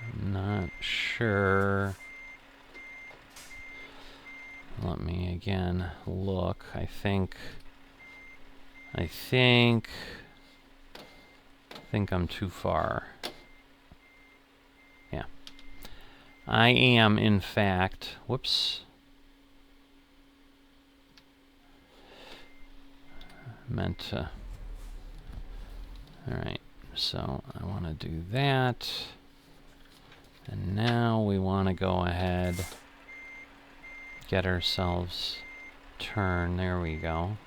I'm not sure. Let me again look. I think I'm too far. Yeah. I am, in fact, whoops. Meant to. Alright, so I want to do that. And now we want to go ahead, get ourselves turn. There we go.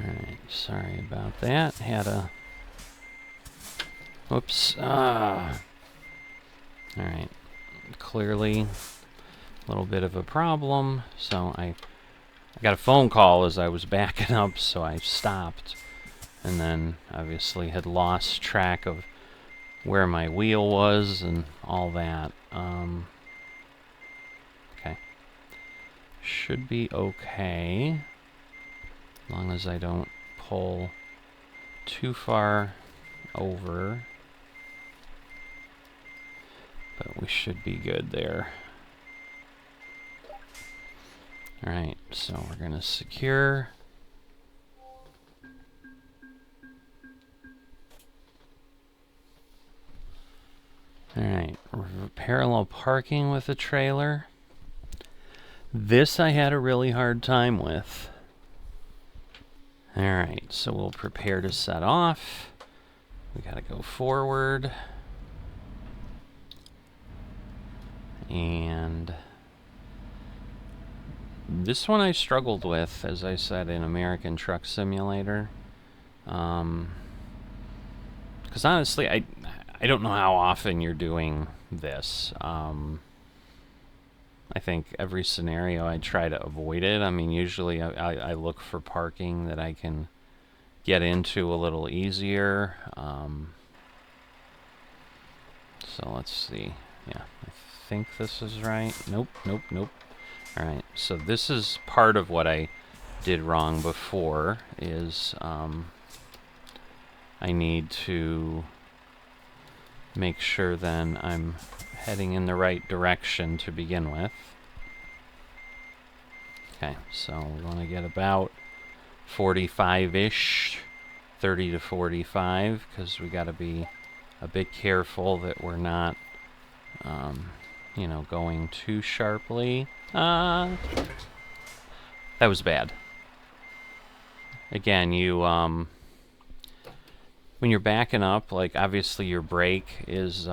Alright, sorry about that. Had a... whoops. Alright. Clearly a little bit of a problem. So I got a phone call as I was backing up, so I stopped. And then obviously had lost track of where my wheel was and all that. Okay. Should be okay. As long as I don't pull too far over. But we should be good there. Alright, so we're going to secure. Alright, parallel parking with the trailer. This I had a really hard time with. Alright, so we'll prepare to set off. We gotta go forward. And this one I struggled with, as I said, in American Truck Simulator. Because honestly, I don't know how often you're doing this. I think every scenario I try to avoid it. I mean, usually I look for parking that I can get into a little easier. So let's see. Yeah, I think this is right. Nope. Alright, so this is part of what I did wrong before, is I need to make sure then I'm heading in the right direction to begin with. Okay, so we want to get about 45-ish, 30 to 45, because we got to be a bit careful that we're not, you know, going too sharply. That was bad. Again, you, when you're backing up, like, obviously your brake is,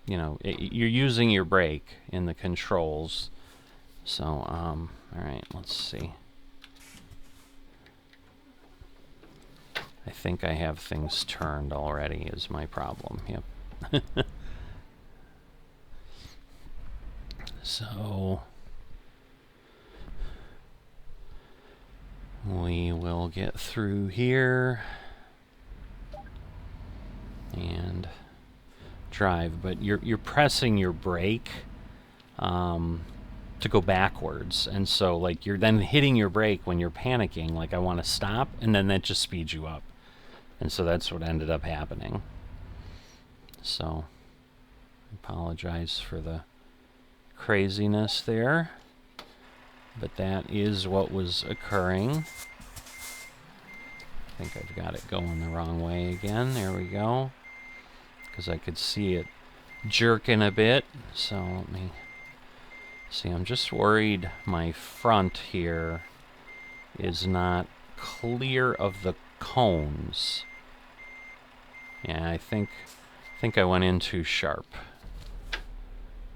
you know, you're using your brake in the controls. So, alright, let's see. I think I have things turned already is my problem. Yep. So we will get through here and drive, but you're pressing your brake to go backwards, and so like you're then hitting your brake when you're panicking, like I want to stop, and then that just speeds you up, and so that's what ended up happening. So I apologize for the craziness there. but that is what was occurring. I think I've got it going the wrong way again. There we go. Because I could see it jerking a bit. So let me see. I'm just worried my front here is not clear of the cones. Yeah, I think I went in too sharp.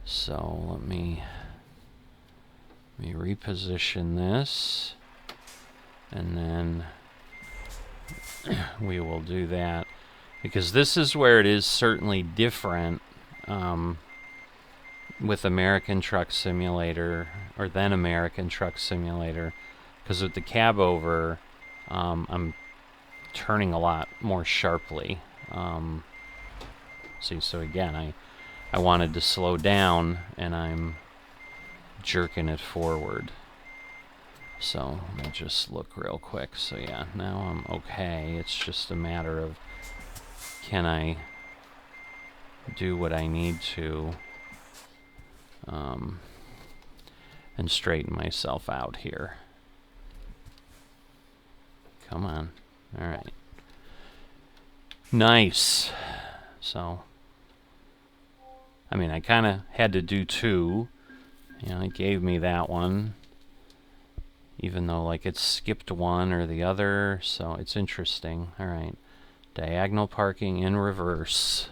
So let me reposition this, and then we will do that, because this is where it is certainly different with American Truck Simulator, or then American Truck Simulator, because with the cab over, I'm turning a lot more sharply. See, so again, I wanted to slow down, and I'm jerking it forward. So let me just look real quick. So yeah, now I'm okay. It's just a matter of, can I do what I need to and straighten myself out here. Come on. All right. Nice. So, I mean, I kind of had to do two. You know, it gave me that one, even though, like, it skipped one or the other, so it's interesting. All right. Diagonal parking in reverse.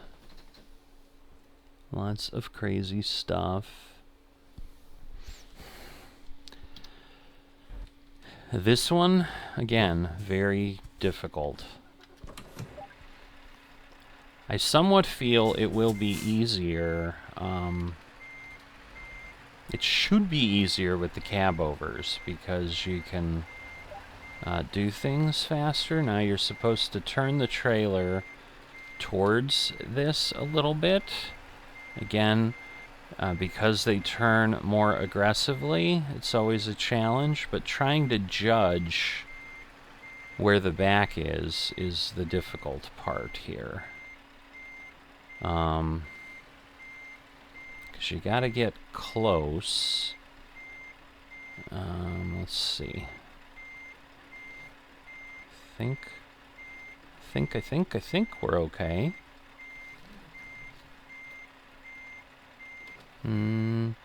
Lots of crazy stuff. This one, again, very difficult. I somewhat feel it will be easier. It should be easier with the cab overs, because you can do things faster. Now you're supposed to turn the trailer towards this a little bit. Again, because they turn more aggressively, it's always a challenge, but trying to judge where the back is the difficult part here. Because you gotta get close. Let's see. I think we're okay. We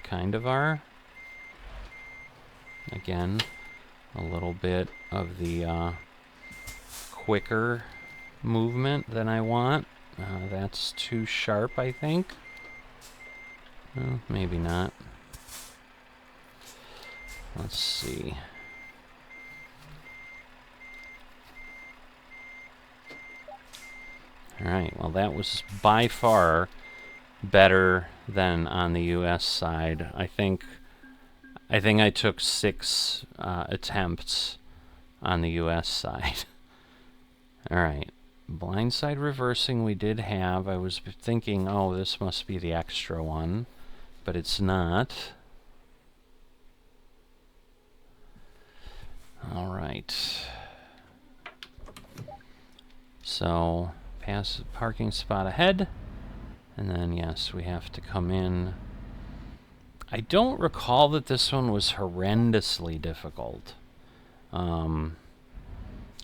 kind of are. Again, a little bit of the quicker movement than I want. That's too sharp, I think. Well, maybe not. Let's see. Alright, well, that was by far better than on the US side. I think I took 6 attempts on the US side. Alright. Blindside reversing we did have. I was thinking, oh, this must be the extra one, but it's not. Alright. So, pass the parking spot ahead, and then, yes, we have to come in. I don't recall that this one was horrendously difficult.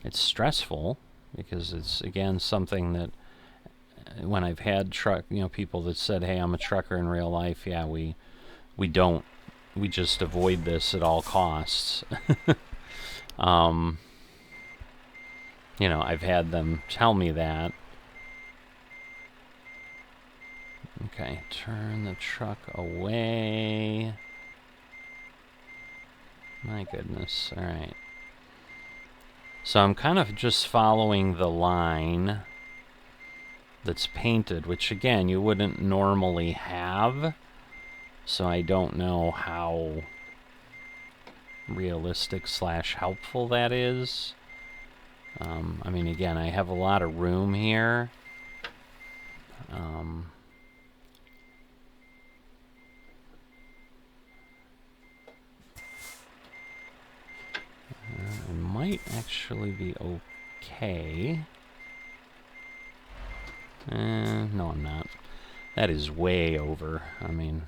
It's stressful, because it's, again, something that when I've had people that said, hey, I'm a trucker in real life, yeah, we just avoid this at all costs. I've had them tell me that. Okay, turn the truck away. My goodness, alright. So I'm kind of just following the line that's painted, which again, you wouldn't normally have. So I don't know how realistic / helpful that is. I mean, again, I have a lot of room here. It might actually be okay. No, I'm not. That is way over. I mean,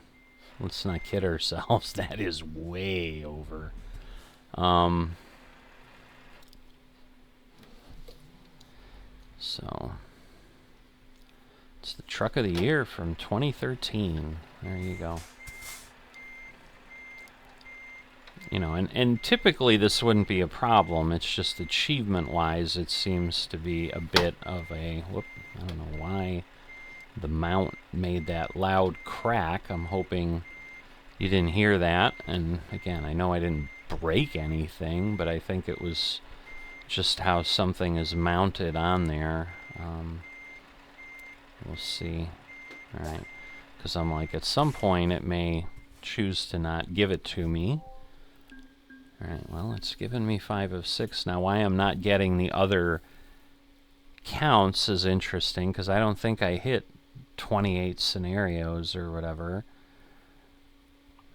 let's not kid ourselves. That is way over. So it's the truck of the year from 2013. There you go. You know, and typically this wouldn't be a problem. It's just achievement-wise, it seems to be a bit of a... Whoop, I don't know why the mount made that loud crack. I'm hoping you didn't hear that. And again, I know I didn't break anything, but I think it was just how something is mounted on there. We'll see. All right. Because I'm like, at some point it may choose to not give it to me. Alright, well, it's given me 5 of 6. Now, why I'm not getting the other counts is interesting, because I don't think I hit 28 scenarios or whatever.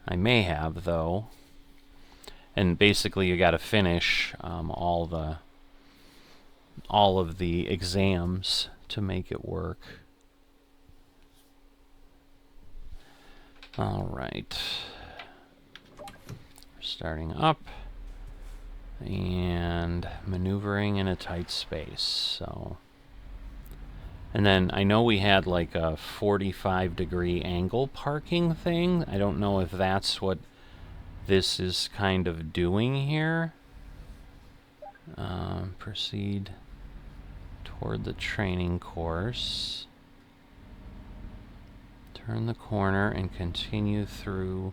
I may have, though. And basically, you got to finish all of the exams to make it work. Alright. Starting up and maneuvering in a tight space. So, and then I know we had like a 45-degree angle parking thing. I don't know if that's what this is kind of doing here. Proceed toward the training course. Turn the corner and continue through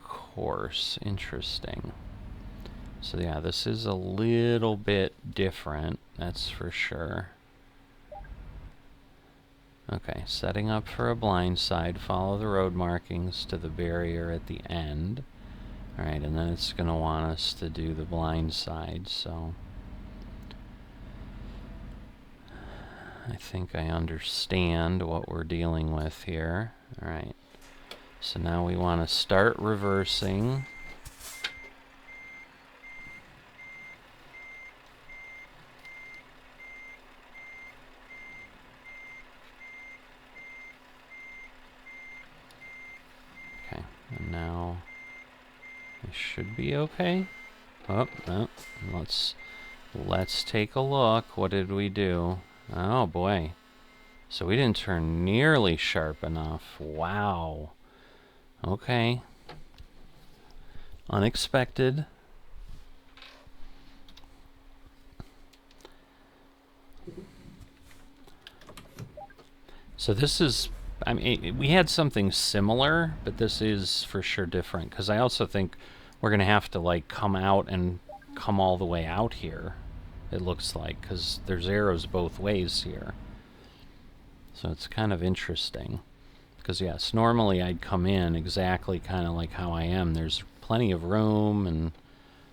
course. Interesting. So yeah, this is a little bit different, that's for sure. Okay, setting up for a blind side, follow the road markings to the barrier at the end. Alright, and then it's going to want us to do the blind side, so I think I understand what we're dealing with here. Alright. So now we want to start reversing. Okay, and now it should be okay. Oh, no. Let's take a look. What did we do? Oh boy. So we didn't turn nearly sharp enough. Wow. Okay. Unexpected. So this is, I mean, we had something similar, but this is for sure different, because I also think we're going to have to, like, come out and come all the way out here, it looks like, because there's arrows both ways here. So it's kind of interesting. Because, yes, normally I'd come in exactly kind of like how I am. There's plenty of room and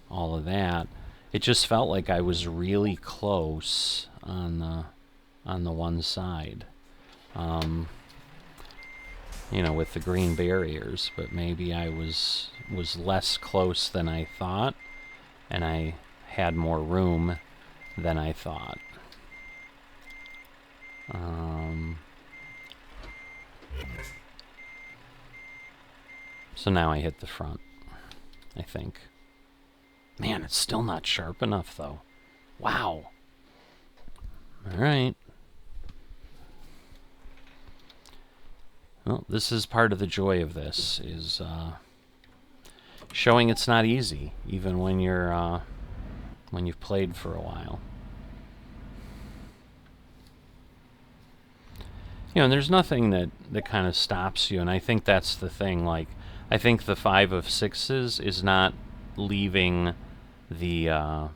all of that. It just felt like I was really close on the one side. You know, with the green barriers. But maybe I was less close than I thought. And I had more room than I thought. So now I hit the front, I think. Man, it's still not sharp enough, though. Wow. All right. Well, this is part of the joy of this, is showing it's not easy, even when you're when you've played for a while. You know, and there's nothing that kind of stops you, and I think that's the thing. Like, I think the 5 of 6s is not leaving the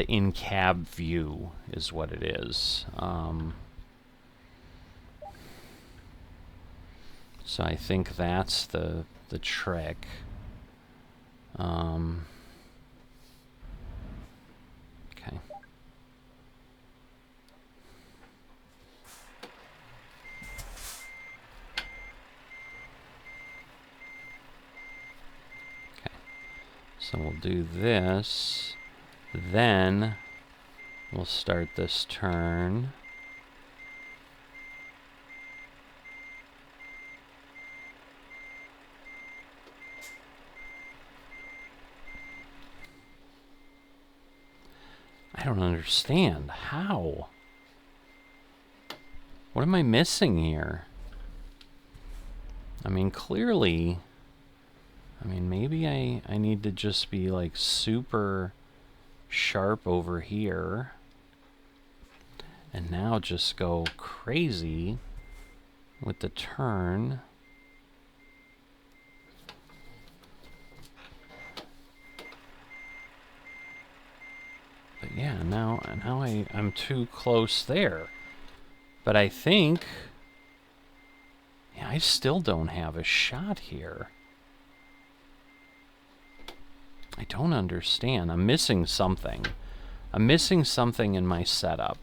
in-cab view, is what it is. So I think that's the trick. Okay. So we'll do this, then we'll start this turn. I don't understand. How? What am I missing here? I mean, clearly... I mean, maybe I need to just be, like, super sharp over here. And now just go crazy with the turn. But yeah, now I'm too close there. But I think... Yeah, I still don't have a shot here. I don't understand. I'm missing something. I'm missing something in my setup.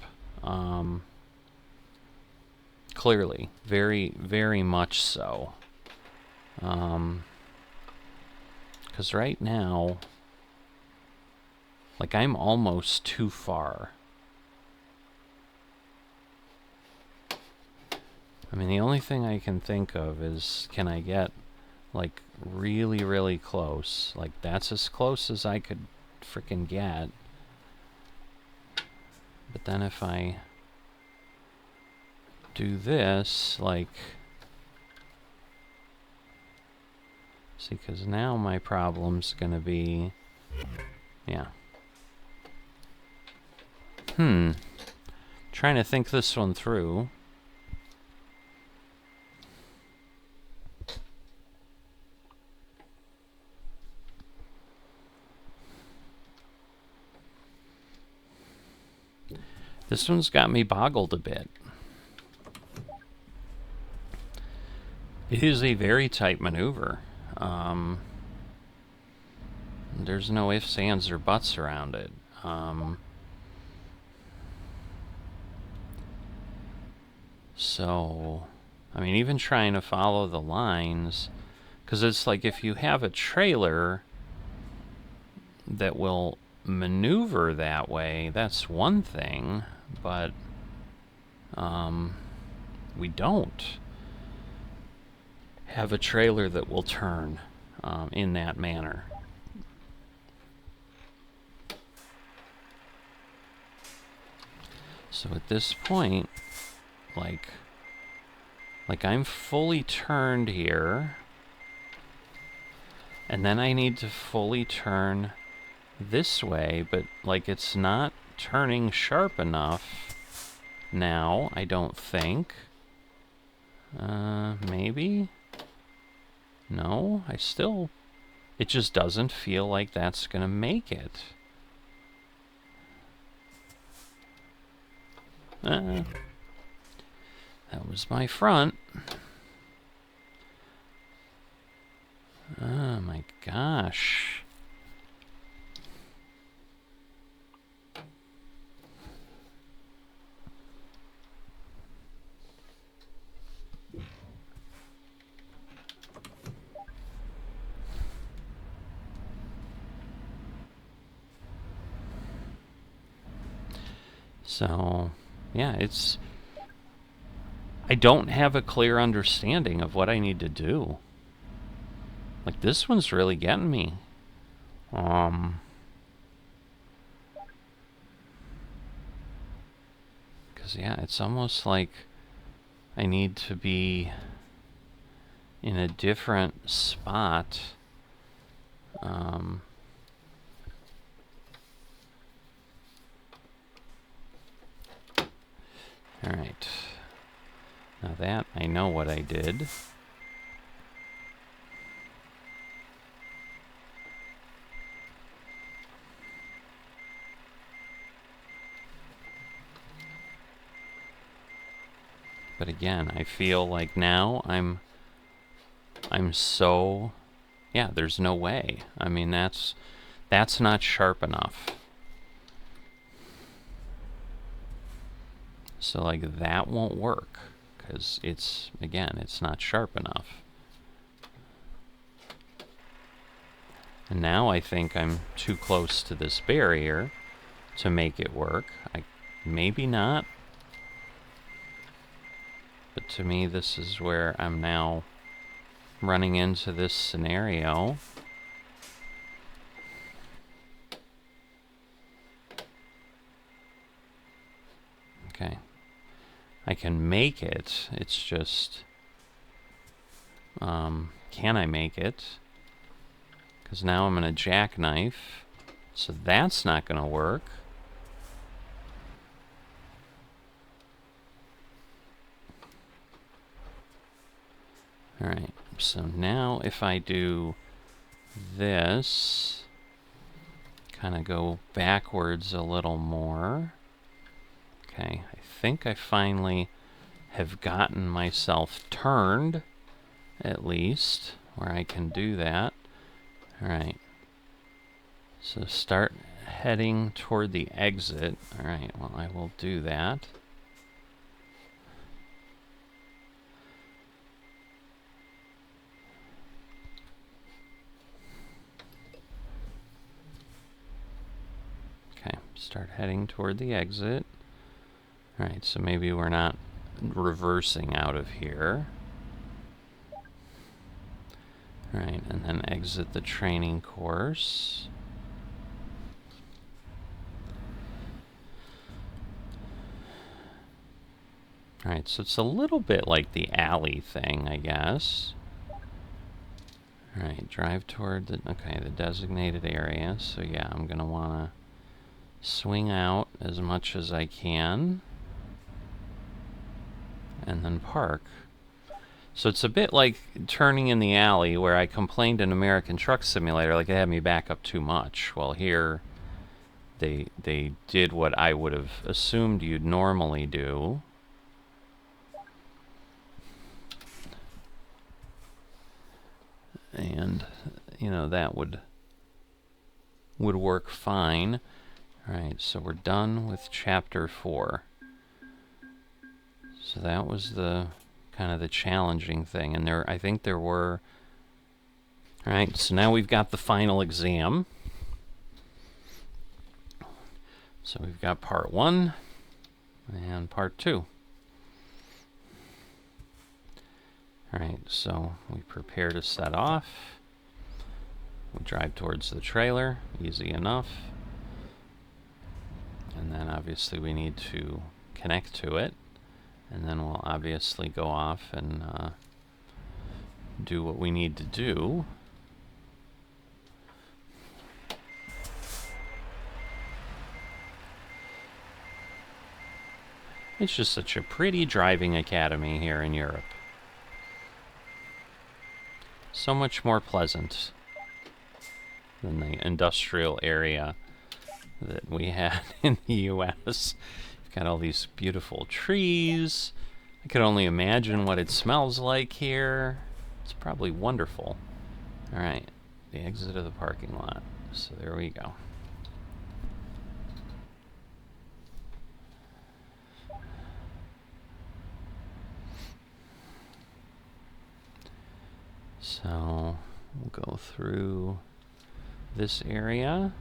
Clearly. Very, very much so. Because right now... Like, I'm almost too far. I mean, the only thing I can think of is, can I get, like, really, really close? Like, that's as close as I could frickin' get. But then if I do this, like... See, because now my problem's gonna be... Yeah. Trying to think this one through. This one's got me boggled a bit. It is a very tight maneuver. There's no ifs, ands, or buts around it. So, I mean, even trying to follow the lines, because it's like if you have a trailer that will maneuver that way, that's one thing, but we don't have a trailer that will turn in that manner. So at this point, like I'm fully turned here, and then I need to fully turn this way, but like it's not turning sharp enough now, I don't think. Maybe? No, I still... It just doesn't feel like that's gonna make it. That was my front. Oh my gosh. So, yeah, it's... I don't have a clear understanding of what I need to do. Like, this one's really getting me. Because, yeah, it's almost like I need to be in a different spot. Alright. Now that, I know what I did. But again, I feel like now I'm so... Yeah, there's no way. I mean, that's not sharp enough. So, like, that won't work. Because it's, again, it's not sharp enough. And now I think I'm too close to this barrier to make it work. Maybe not. But to me, this is where I'm now running into this scenario. Okay. I can make it. It's just... can I make it? Because now I'm going to jackknife. So that's not going to work. Alright, so now if I do this, kind of go backwards a little more. Okay, I think I finally have gotten myself turned, at least, where I can do that. Alright, so start heading toward the exit. Alright, well, I will do that. Okay, start heading toward the exit. Alright, so maybe we're not reversing out of here. Alright, and then exit the training course. Alright, so it's a little bit like the alley thing, I guess. Alright, drive toward the, okay, the designated area. So yeah, I'm gonna wanna swing out as much as I can. And then park. So it's a bit like turning in the alley where I complained in American Truck Simulator, like it had me back up too much. Well, here they did what I would have assumed you'd normally do. And, you know, that would work fine. Alright, so we're done with Chapter 4. So that was the kind of the challenging thing. And I think there were... Alright, so now we've got the final exam. So we've got Part 1 and Part 2. Alright, so we prepare to set off. We drive towards the trailer, easy enough. And then obviously we need to connect to it. And then we'll obviously go off and do what we need to do. It's just such a pretty driving academy here in Europe. So much more pleasant than the industrial area that we had in the US. We've got all these beautiful trees. I could only imagine what it smells like here. It's probably wonderful. Alright, the exit of the parking lot. So there we go. So we'll go through this area,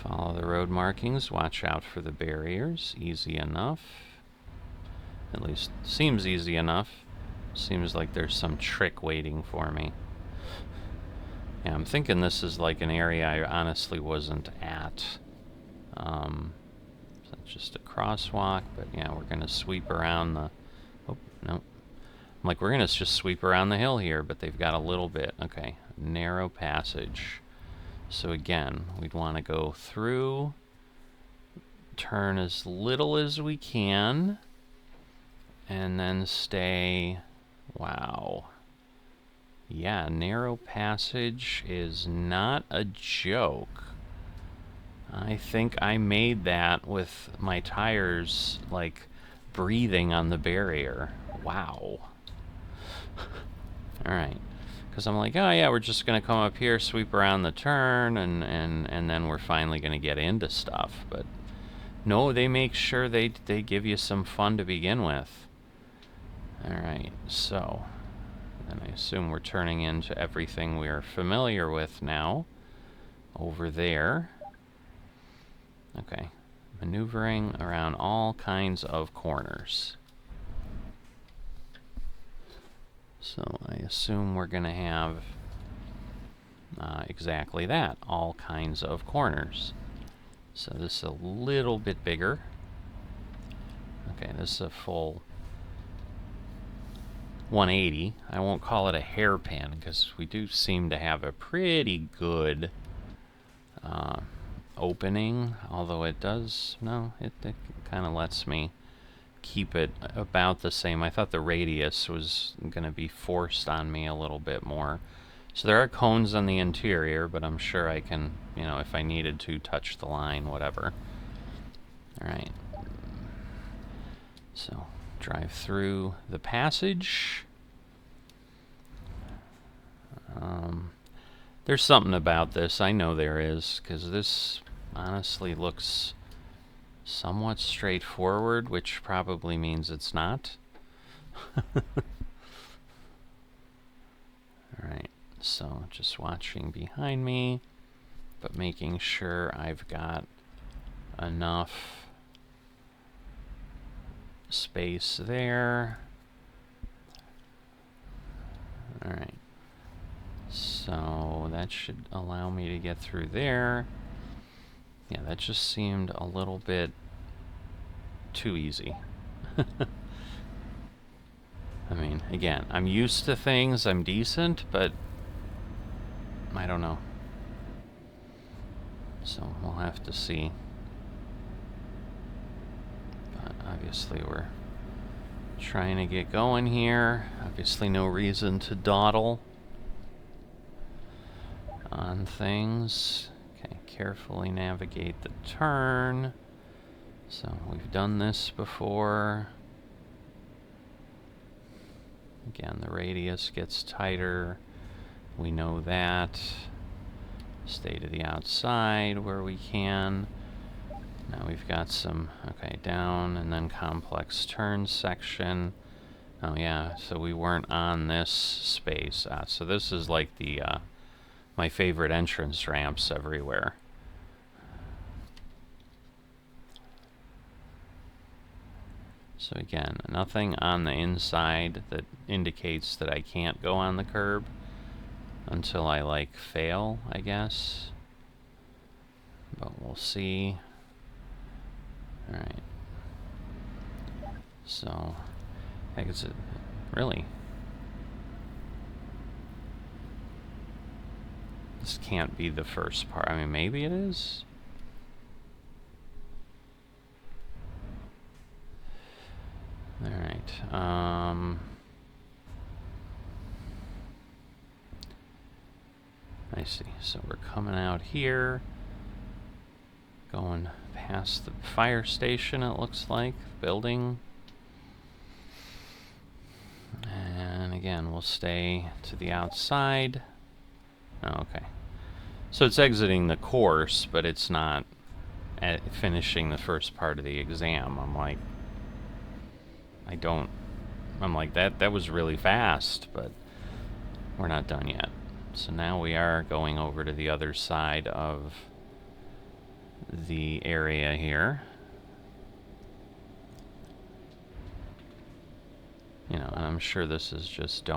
follow the road markings, watch out for the barriers. Easy enough. At least seems easy enough. Seems like there's some trick waiting for me. Yeah, I'm thinking this is like an area I honestly wasn't at. So that's just a crosswalk, but yeah, we're gonna sweep around the... Oh, no. I'm like, we're gonna just sweep around the hill here, but they've got a little bit. Okay, narrow passage. So again, we'd want to go through, turn as little as we can, and then stay... Wow. Yeah, narrow passage is not a joke. I think I made that with my tires, like, breathing on the barrier. Wow. Alright. Because I'm like, oh yeah, we're just going to come up here, sweep around the turn, and then we're finally going to get into stuff. But no, they make sure they give you some fun to begin with. Alright, so... And I assume we're turning into everything we're familiar with now. Over there. Okay. Maneuvering around all kinds of corners. So I assume we're going to have exactly that. All kinds of corners. So this is a little bit bigger. Okay, this is a full 180. I won't call it a hairpin because we do seem to have a pretty good opening, although it does, no, it kind of lets me keep it about the same. I thought the radius was going to be forced on me a little bit more. So there are cones on the interior, but I'm sure I can, you know, if I needed to, touch the line, whatever. Alright. So, drive through the passage. There's something about this. I know there is, because this honestly looks somewhat straightforward, which probably means it's not. Alright, so just watching behind me, but making sure I've got enough space there. Alright, so that should allow me to get through there. Yeah, that just seemed a little bit too easy. I mean, again, I'm used to things, I'm decent, but I don't know. So we'll have to see. But obviously we're trying to get going here. Obviously no reason to dawdle on things. Okay, carefully navigate the turn. So we've done this before. Again, the radius gets tighter. We know that. Stay to the outside where we can. Now we've got some, okay, down and then complex turn section. Oh yeah, so we weren't on this space. So this is like the my favorite entrance ramps everywhere. So again, nothing on the inside that indicates that I can't go on the curb until I like fail, I guess. But we'll see. Alright. So, I guess it really. This can't be the first part. I mean, maybe it is. Alright. I see. So we're coming out here. Going past the fire station, it looks like. Building. And again, we'll stay to the outside. Oh, okay. So it's exiting the course, but it's not finishing the first part of the exam. I'm like, that was really fast, but we're not done yet. So now we are going over to the other side of the area here. You know, and I'm sure this is just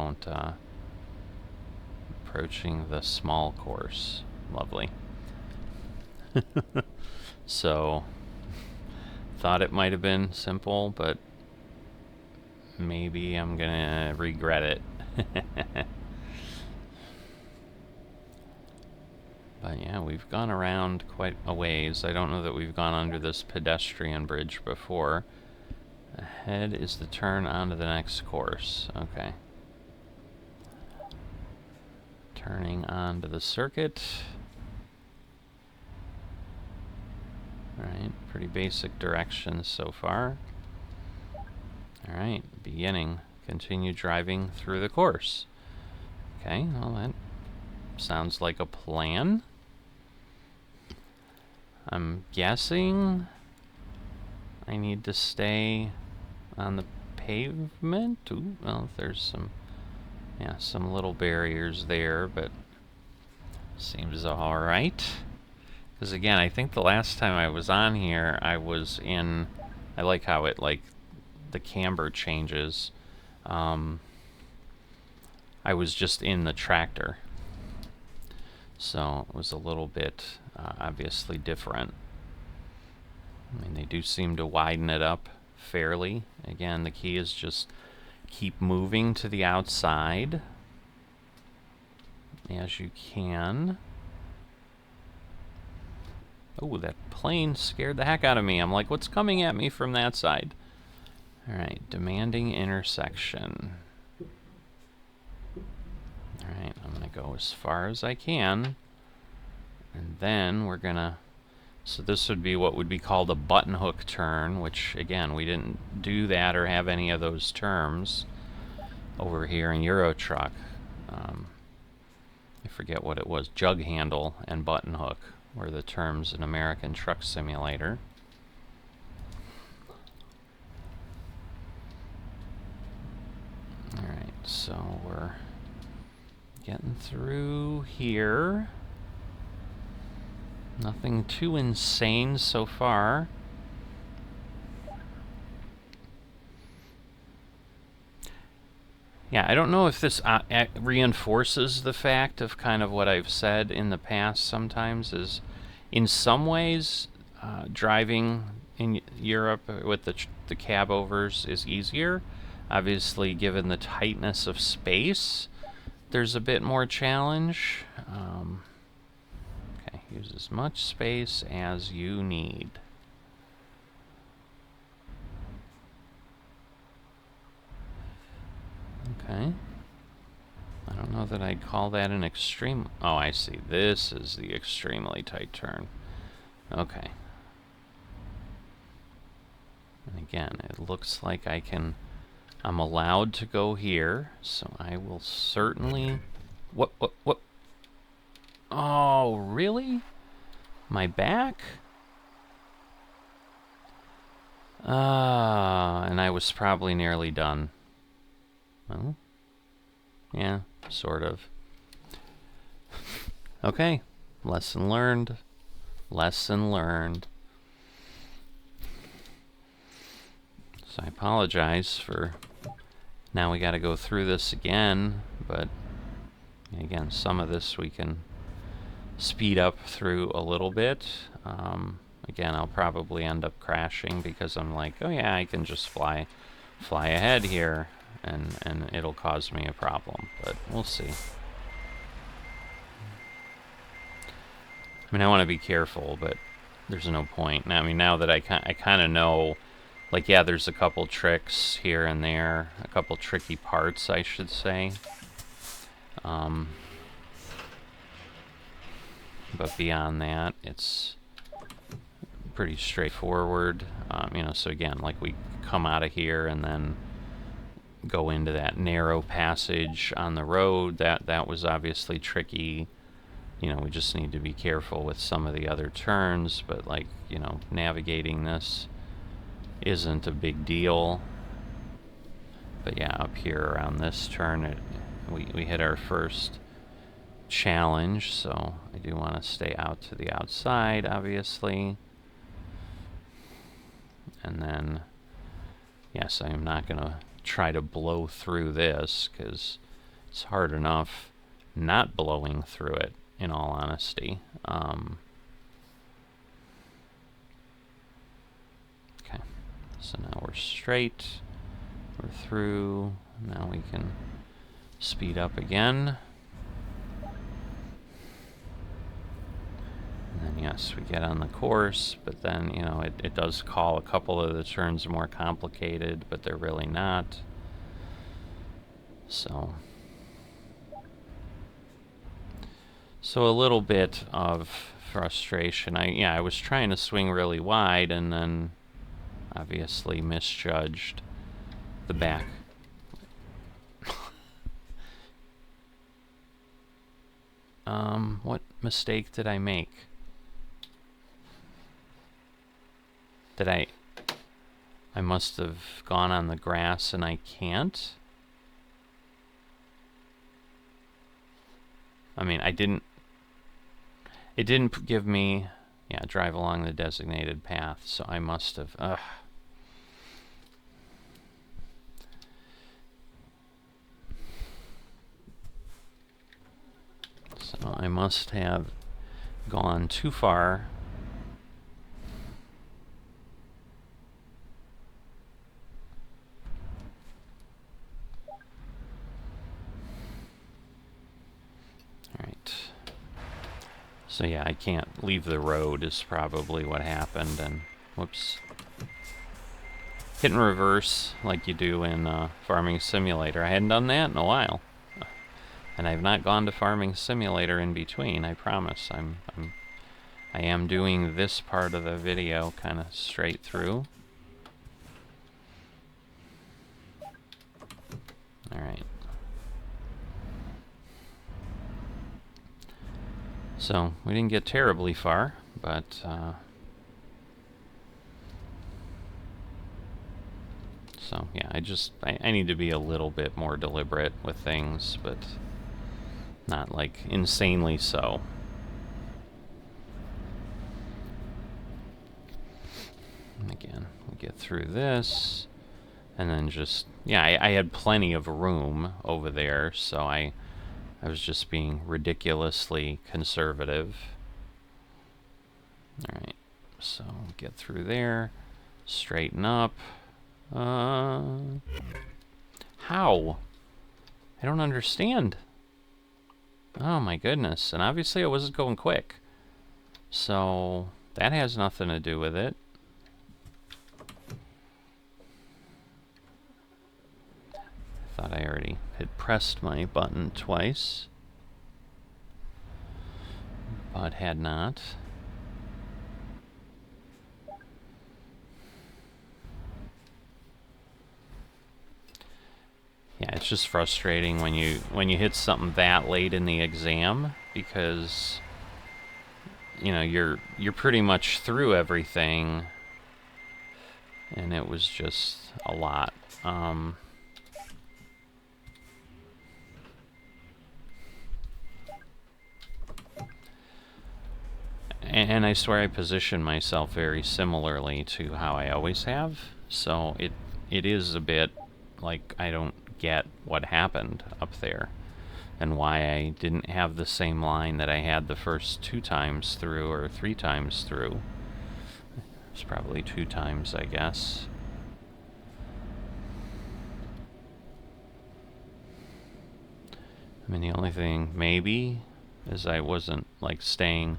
approaching the small course. Lovely. So, thought it might have been simple, but maybe I'm gonna regret it. But yeah, we've gone around quite a ways. I don't know that we've gone under this pedestrian bridge before. Ahead is the turn onto the next course. Okay. Turning onto the circuit. Alright, pretty basic directions so far. Alright, beginning. Continue driving through the course. Okay, well that sounds like a plan. I'm guessing I need to stay on the pavement. Ooh, well, there's some, yeah, some little barriers there, but seems alright. Because again, I think the last time I was on here, I was in, I like how it, like, the camber changes. I was just in the tractor. So it was a little bit obviously different. I mean, they do seem to widen it up fairly. Again, the key is just keep moving to the outside as you can. Oh, that plane scared the heck out of me. I'm like, what's coming at me from that side? Alright, demanding intersection. Alright, I'm gonna go as far as I can. And then we're gonna... So this would be what would be called a button hook turn, which, again, we didn't do that or have any of those terms over here in Euro Truck. I forget what it was. Jug handle and button hook were the terms in American Truck Simulator. Alright, so we're getting through here. Nothing too insane so far. Yeah, I don't know if this reinforces the fact of kind of what I've said in the past sometimes, is in some ways driving in Europe with the cab overs is easier. Obviously, given the tightness of space, there's a bit more challenge. Okay, use as much space as you need. Okay. I don't know that I'd call that an extreme... Oh, I see. This is the extremely tight turn. Okay. And again, it looks like I'm allowed to go here, so I will certainly... What? Oh, really? My back? And I was probably nearly done. Well, yeah, sort of. Okay, lesson learned. Lesson learned. So I apologize for... Now we gotta go through this again, but again, some of this we can speed up through a little bit. Again, I'll probably end up crashing because I'm like, oh yeah, I can just fly ahead here. And it'll cause me a problem, but we'll see. I mean, I want to be careful, but there's no point. Now, I mean, now that I kind of know, like, yeah, there's a couple tricks here and there, a couple tricky parts, I should say. But beyond that, it's pretty straightforward. You know, so again, like we come out of here and then go into that narrow passage on the road. That was obviously tricky. You know, we just need to be careful with some of the other turns, but like, you know, navigating this isn't a big deal. But yeah, up here around this turn, we hit our first challenge, so I do want to stay out to the outside, obviously. And then, yes, I am not going to try to blow through this, because it's hard enough not blowing through it, in all honesty. Okay, so now we're straight, we're through, now we can speed up again. And then yes, we get on the course, but then, you know, it does call a couple of the turns more complicated, but they're really not. So a little bit of frustration. I was trying to swing really wide and then obviously misjudged the back. What mistake did I make? I must have gone on the grass and I can't? I mean, it didn't give me, yeah, drive along the designated path, so I must have, So I must have gone too far. So yeah, I can't leave the road is probably what happened, and whoops. Hit and reverse like you do in Farming Simulator. I hadn't done that in a while. And I've not gone to Farming Simulator in between, I promise. I am doing this part of the video kind of straight through. Alright. So, we didn't get terribly far, but so yeah, I need to be a little bit more deliberate with things, but not like insanely so. And again, we get through this, and then just, yeah, I had plenty of room over there, so I was just being ridiculously conservative. Alright, so get through there, straighten up. How? I don't understand. Oh my goodness, and obviously I wasn't going quick. So, that has nothing to do with it. I thought I already had pressed my button twice, but had not. Yeah, it's just frustrating when you hit something that late in the exam, because you know you're pretty much through everything, and it was just a lot. And I swear I position myself very similarly to how I always have, so it is a bit like I don't get what happened up there and why I didn't have the same line that I had the first 2 times through, or 3 times through. It's probably 2 times, I guess. I mean, the only thing maybe is I wasn't like staying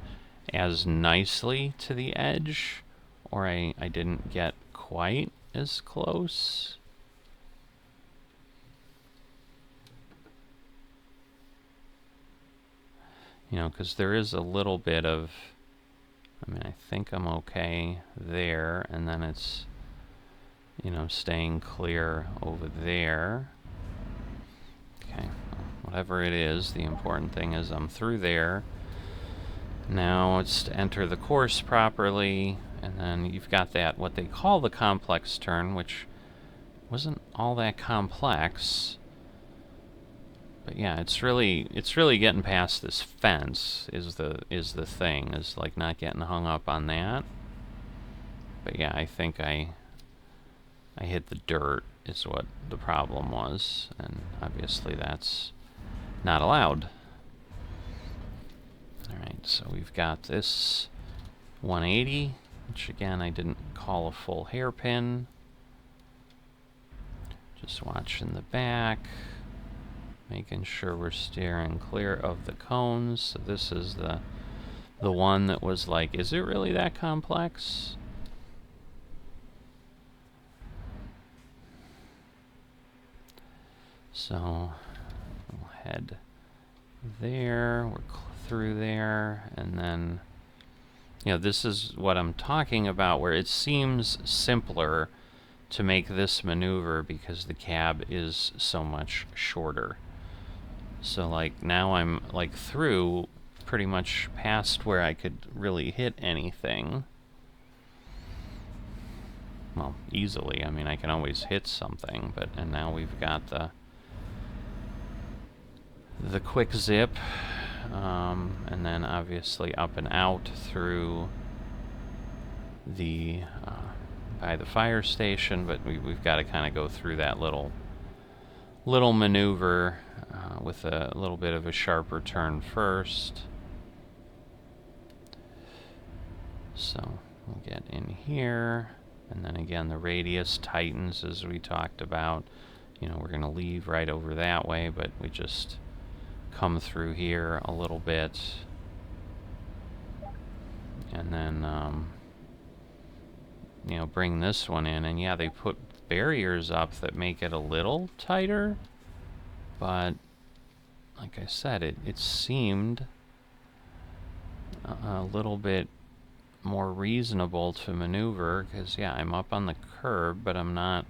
as nicely to the edge, or I didn't get quite as close. You know, because there is a little bit of, I mean, I think I'm okay there, and then it's, you know, staying clear over there. Okay, well, whatever it is, the important thing is I'm through there. Now it's to enter the course properly, and then you've got that, what they call the complex turn, which wasn't all that complex. But yeah, it's really getting past this fence is the thing, is like not getting hung up on that. But yeah, I think I hit the dirt is what the problem was, and obviously that's not allowed. Alright, so we've got this 180, which again I didn't call a full hairpin. Just watching the back, making sure we're steering clear of the cones. So this is the one that was like, is it really that complex? So we'll head there, we're through there, and then, you know, this is what I'm talking about, where it seems simpler to make this maneuver because the cab is so much shorter. So like now I'm like through pretty much past where I could really hit anything. Well, easily. I mean, I can always hit something, but, and now we've got the quick zip, and then obviously up and out through the by the fire station, but we've got to kind of go through that little maneuver with a little bit of a sharper turn first. So we'll get in here, and then again the radius tightens as we talked about. You know, we're going to leave right over that way, but we just come through here a little bit. And then, you know, bring this one in. And yeah, they put barriers up that make it a little tighter. But, like I said, it seemed a little bit more reasonable to maneuver. Because, yeah, I'm up on the curb, but I'm not,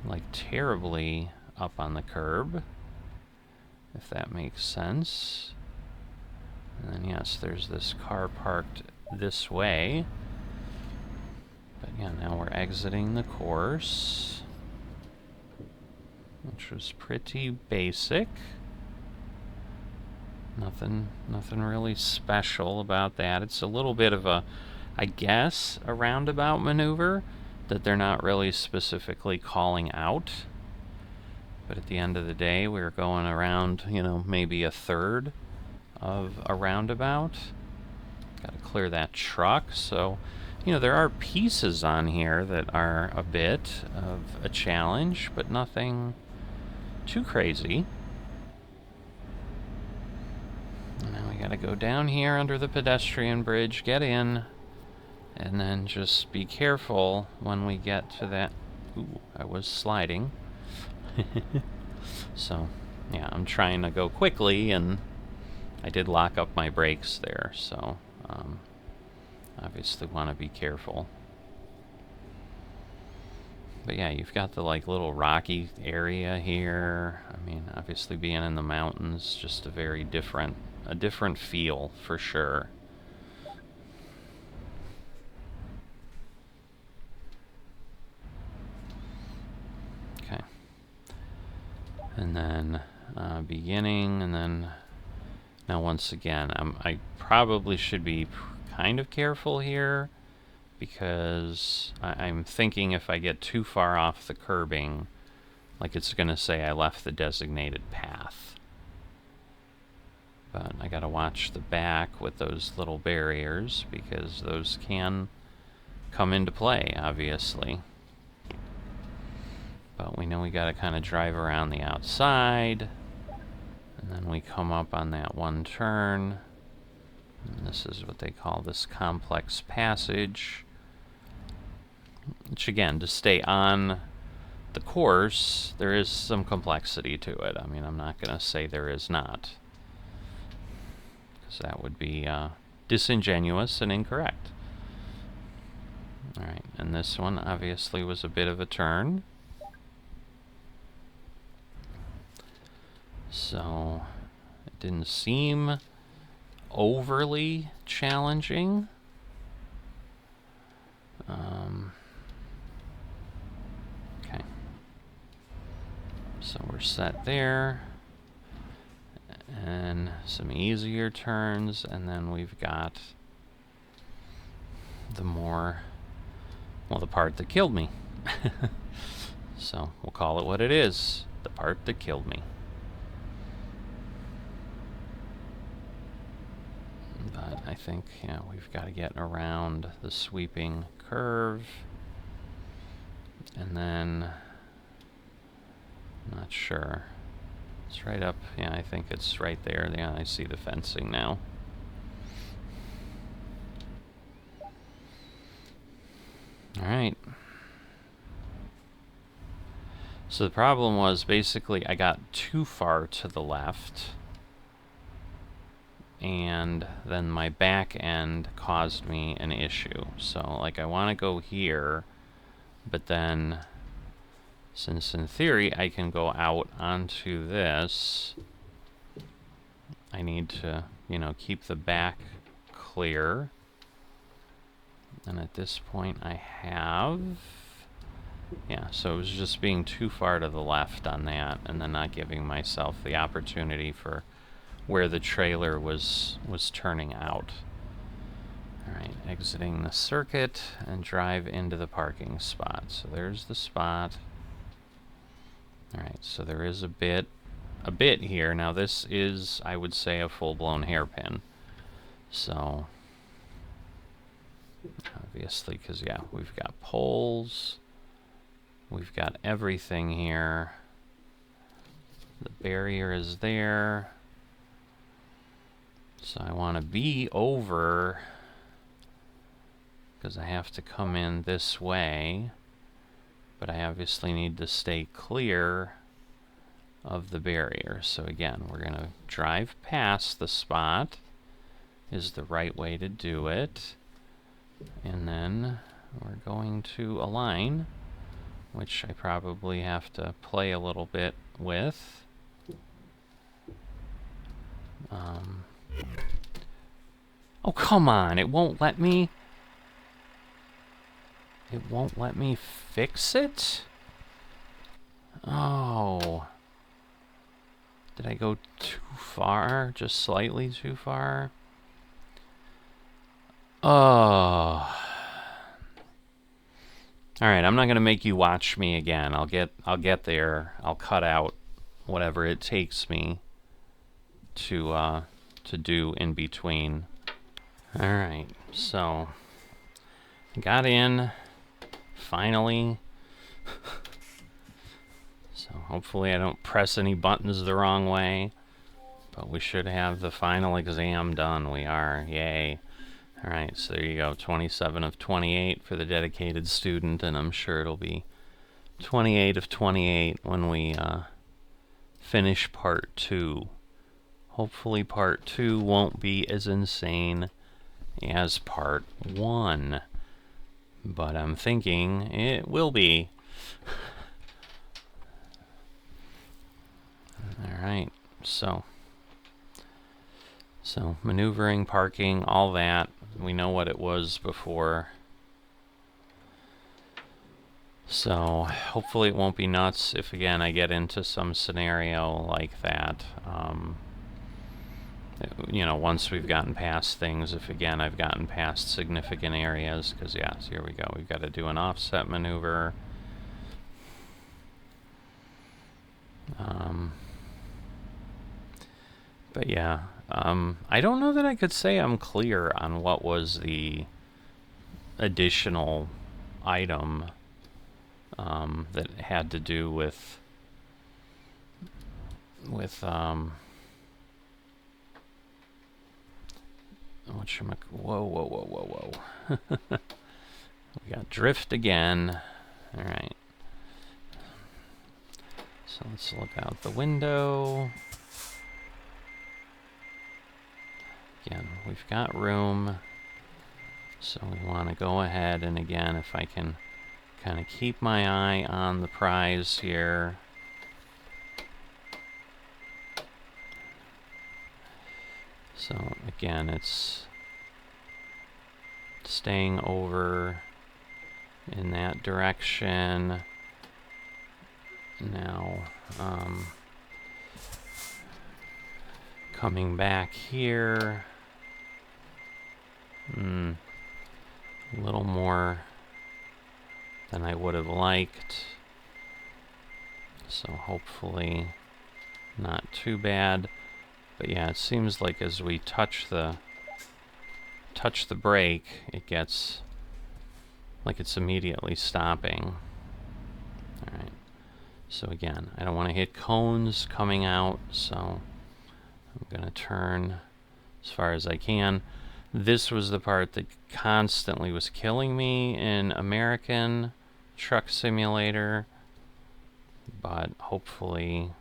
like, terribly up on the curb. If that makes sense. And then, yes, there's this car parked this way. But yeah, now we're exiting the course, which was pretty basic. Nothing really special about that. It's a little bit of a, I guess, a roundabout maneuver that they're not really specifically calling out. But at the end of the day, we were going around, you know, maybe a third of a roundabout. Got to clear that truck, so, you know, there are pieces on here that are a bit of a challenge, but nothing too crazy. And now we got to go down here under the pedestrian bridge, get in, and then just be careful when we get to that. Ooh, I was sliding. So, yeah, I'm trying to go quickly, and I did lock up my brakes there, so obviously want to be careful. But yeah, you've got the like little rocky area here. I mean, obviously being in the mountains, just a very different feel for sure. Okay. And then beginning, and then now once again, I probably should be kind of careful here, because I'm thinking if I get too far off the curbing, like it's going to say I left the designated path. But I got to watch the back with those little barriers, because those can come into play, obviously. But we know we got to kind of drive around the outside, and then we come up on that one turn. And this is what they call this complex passage, which again, to stay on the course, there is some complexity to it. I mean, I'm not going to say there is not, because that would be disingenuous and incorrect. Alright, and this one obviously was a bit of a turn. So, it didn't seem overly challenging. Okay. So we're set there. And some easier turns, and then we've got the more, well, the part that killed me. So we'll call it what it is, the part that killed me. But I think, yeah, we've got to get around the sweeping curve. And then, I'm not sure. It's right up, yeah, I think it's right there. Yeah, I see the fencing now. Alright. So the problem was basically I got too far to the left, and then my back end caused me an issue. So, like, I want to go here, but then, since in theory I can go out onto this, I need to, you know, keep the back clear. And at this point I have, yeah, so it was just being too far to the left on that, and then not giving myself the opportunity for where the trailer was turning out. Alright, exiting the circuit and drive into the parking spot. So there's the spot. Alright, so there is a bit here. Now this is, I would say, a full-blown hairpin. So, obviously, because, yeah, we've got poles. We've got everything here. The barrier is there. So I want to be over because I have to come in this way, but I obviously need to stay clear of the barrier. So again, we're going to drive past the spot is the right way to do it. And then we're going to align, which I probably have to play a little bit with. Oh, come on, it won't let me. It won't let me fix it? Oh. Did I go too far? Just slightly too far? Oh. Alright, I'm not gonna make you watch me again. I'll get there. I'll cut out whatever it takes me to do in between. Alright, so got in finally. So hopefully I don't press any buttons the wrong way, but we should have the final exam done. We are, yay. Alright, so there you go, 27 of 28 for the dedicated student, and I'm sure it'll be 28 of 28 when we finish part 2. Hopefully part 2 won't be as insane as part 1, but I'm thinking it will be. Alright, so maneuvering, parking, all that. We know what it was before. So hopefully it won't be nuts if, again, I get into some scenario like that. You know, once we've gotten past things, if, again, I've gotten past significant areas, because, yes, here we go. We've got to do an offset maneuver. But yeah, I don't know that I could say I'm clear on what was the additional item that had to do with whoa. We got drift again. All right. So let's look out the window. Again, we've got room, so we want to go ahead, and again, if I can kind of keep my eye on the prize here. So again, it's staying over in that direction. Now, coming back here. A little more than I would have liked. So hopefully not too bad. But yeah, it seems like as we touch the brake, it gets like it's immediately stopping. All right. So again, I don't want to hit cones coming out, so I'm going to turn as far as I can. This was the part that constantly was killing me in American Truck Simulator, but hopefully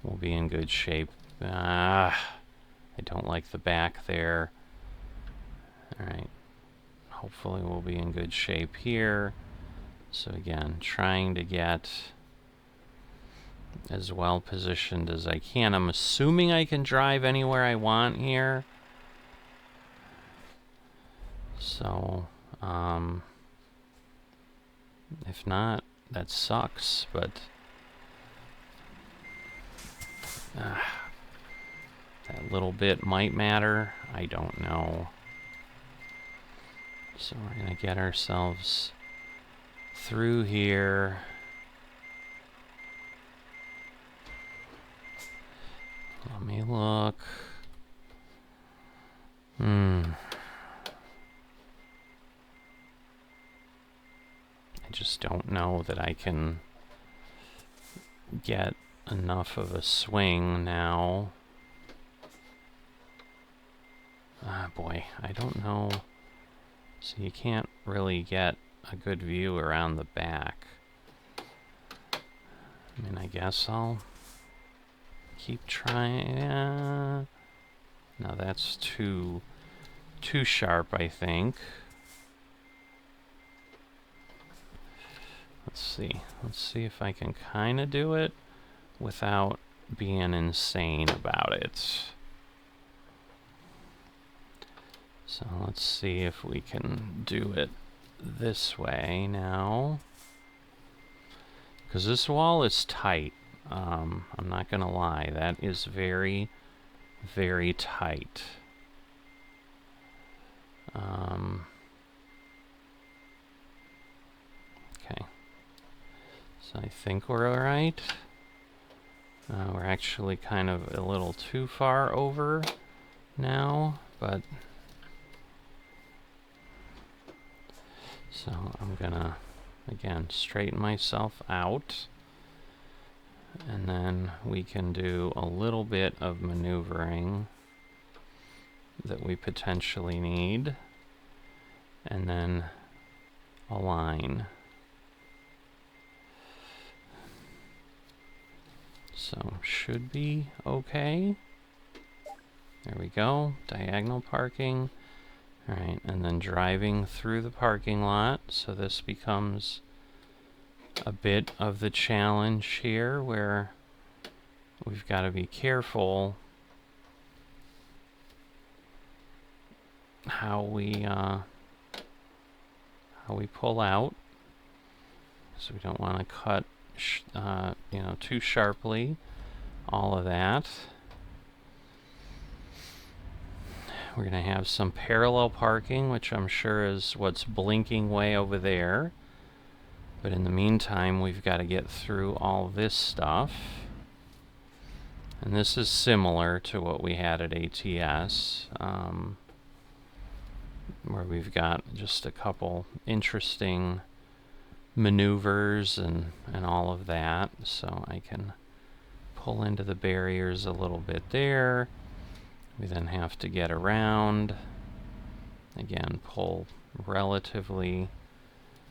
we'll be in good shape. I don't like the back there. Alright, hopefully we'll be in good shape here. So again, trying to get as well positioned as I can. I'm assuming I can drive anywhere I want here. So, if not, that sucks, but that little bit might matter. I don't know. So we're going to get ourselves through here. Let me look. I just don't know that I can get enough of a swing now. Ah, boy, I don't know. So you can't really get a good view around the back. I mean, I guess I'll keep trying. No, that's too sharp, I think. Let's see. Let's see if I can kind of do it without being insane about it. So let's see if we can do it this way now. Because this wall is tight. I'm not going to lie. That is very, very tight. Okay. So I think we're all right. We're actually kind of a little too far over now, but so I'm gonna again straighten myself out, and then we can do a little bit of maneuvering that we potentially need, and then align. So should be okay. There we go. Diagonal parking. All right, and then driving through the parking lot. So this becomes a bit of the challenge here, where we've got to be careful how we pull out. So we don't want to cut too sharply, all of that. We're going to have some parallel parking, which I'm sure is what's blinking way over there. But in the meantime, we've got to get through all this stuff. And this is similar to what we had at ATS, where we've got just a couple interesting maneuvers and all of that. So I can pull into the barriers a little bit there. We then have to get around. Again, pull relatively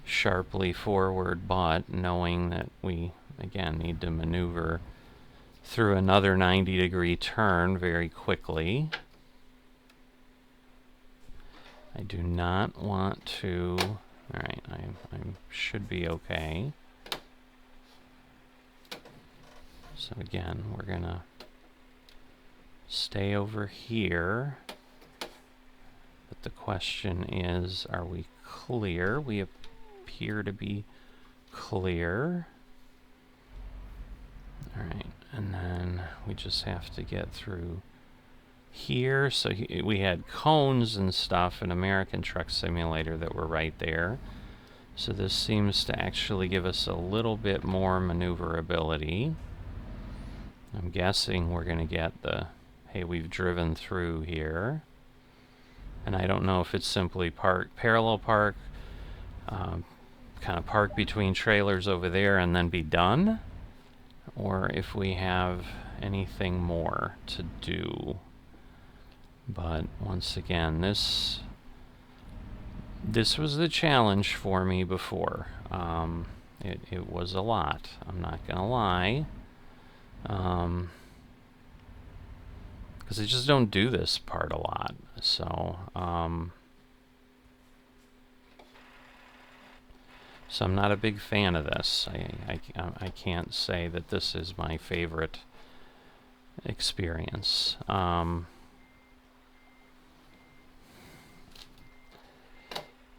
sharply forward, but knowing that we, again, need to maneuver through another 90-degree turn very quickly. I do not want to... Alright, I should be okay. So again, we're gonna stay over here. But the question is, are we clear? We appear to be clear. Alright, and then we just have to get through here. So we had cones and stuff in American Truck Simulator that were right there. So this seems to actually give us a little bit more maneuverability. I'm guessing we're going to get the, hey, we've driven through here. And I don't know if it's simply parallel park, kind of park between trailers over there and then be done, or if we have anything more to do. But once again, this was the challenge for me before. It was a lot. I'm not gonna lie. Because I just don't do this part a lot. So, so I'm not a big fan of this. I can't say that this is my favorite experience.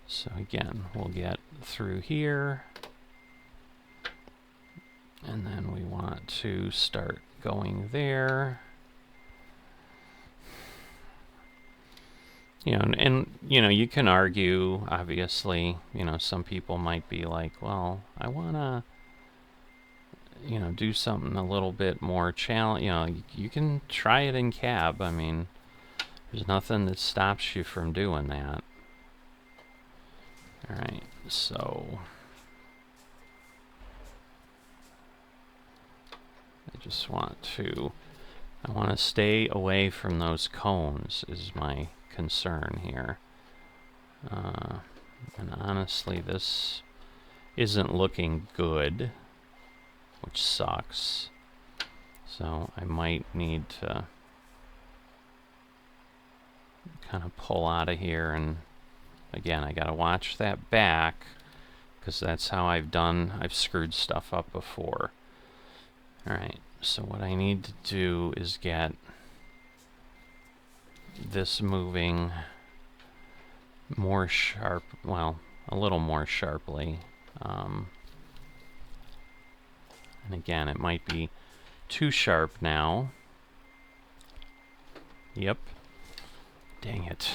So again, we'll get through here, and then we want to start going there. You know, and you know, you can argue, obviously, you know, some people might be like, well, I want to, you know, do something a little bit more challenge. You know, you can try it in cab. I mean, there's nothing that stops you from doing that. All right, so I just want to, I want to stay away from those cones is my concern here. And honestly, this isn't looking good, which sucks. So I might need to kind of pull out of here, and again, I gotta watch that back, because that's how I've screwed stuff up before. Alright, so what I need to do is get this moving more sharp, well, a little more sharply. And again, it might be too sharp now. Yep. Dang it.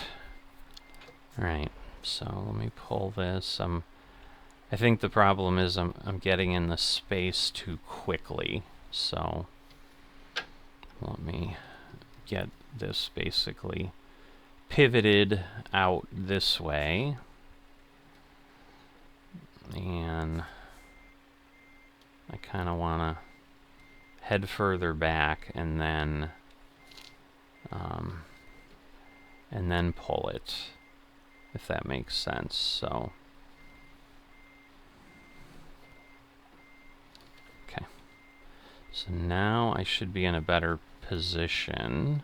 Alright, so let me pull this. I think the problem is I'm getting in the space too quickly. So let me get this basically pivoted out this way. And I kind of want to head further back and then pull it, if that makes sense. So okay, so now I should be in a better position.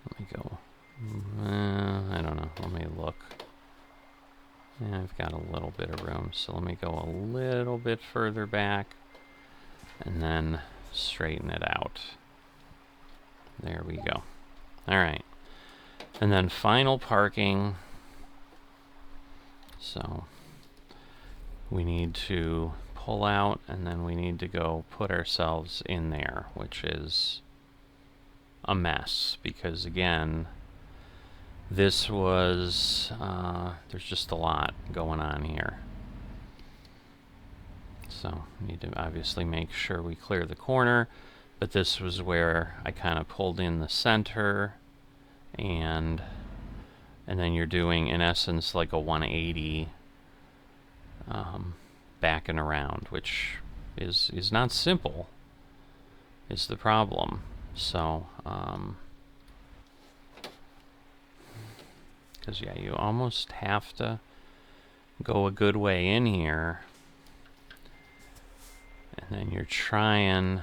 Let me go. I don't know. Let me look. Yeah, I've got a little bit of room, so let me go a little bit further back and then straighten it out. There we go. All right. And then final parking. So we need to pull out, and then we need to go put ourselves in there, which is a mess because, again, this was, there's just a lot going on here. So we need to obviously make sure we clear the corner, but this was where I kind of pulled in the center, and then you're doing, in essence, like a 180 back and around, which is not simple, is the problem. So, because yeah, you almost have to go a good way in here, and then you're trying,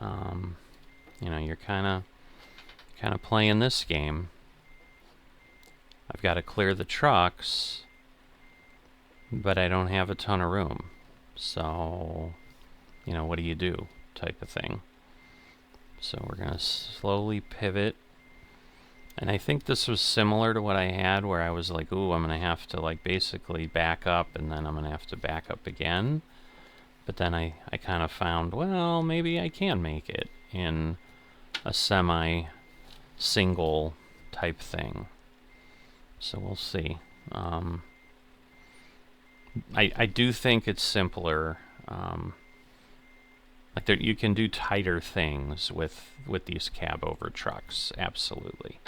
you know, you're kind of playing this game. I've got to clear the trucks, but I don't have a ton of room. So, you know, what do you do, type of thing. So we're going to slowly pivot. And I think this was similar to what I had, where I was like, ooh, I'm going to have to like basically back up, and then I'm going to have to back up again. But then I kind of found, well, maybe I can make it in a semi-single type thing. So we'll see. I do think it's simpler. Like you can do tighter things with these cab over trucks, absolutely.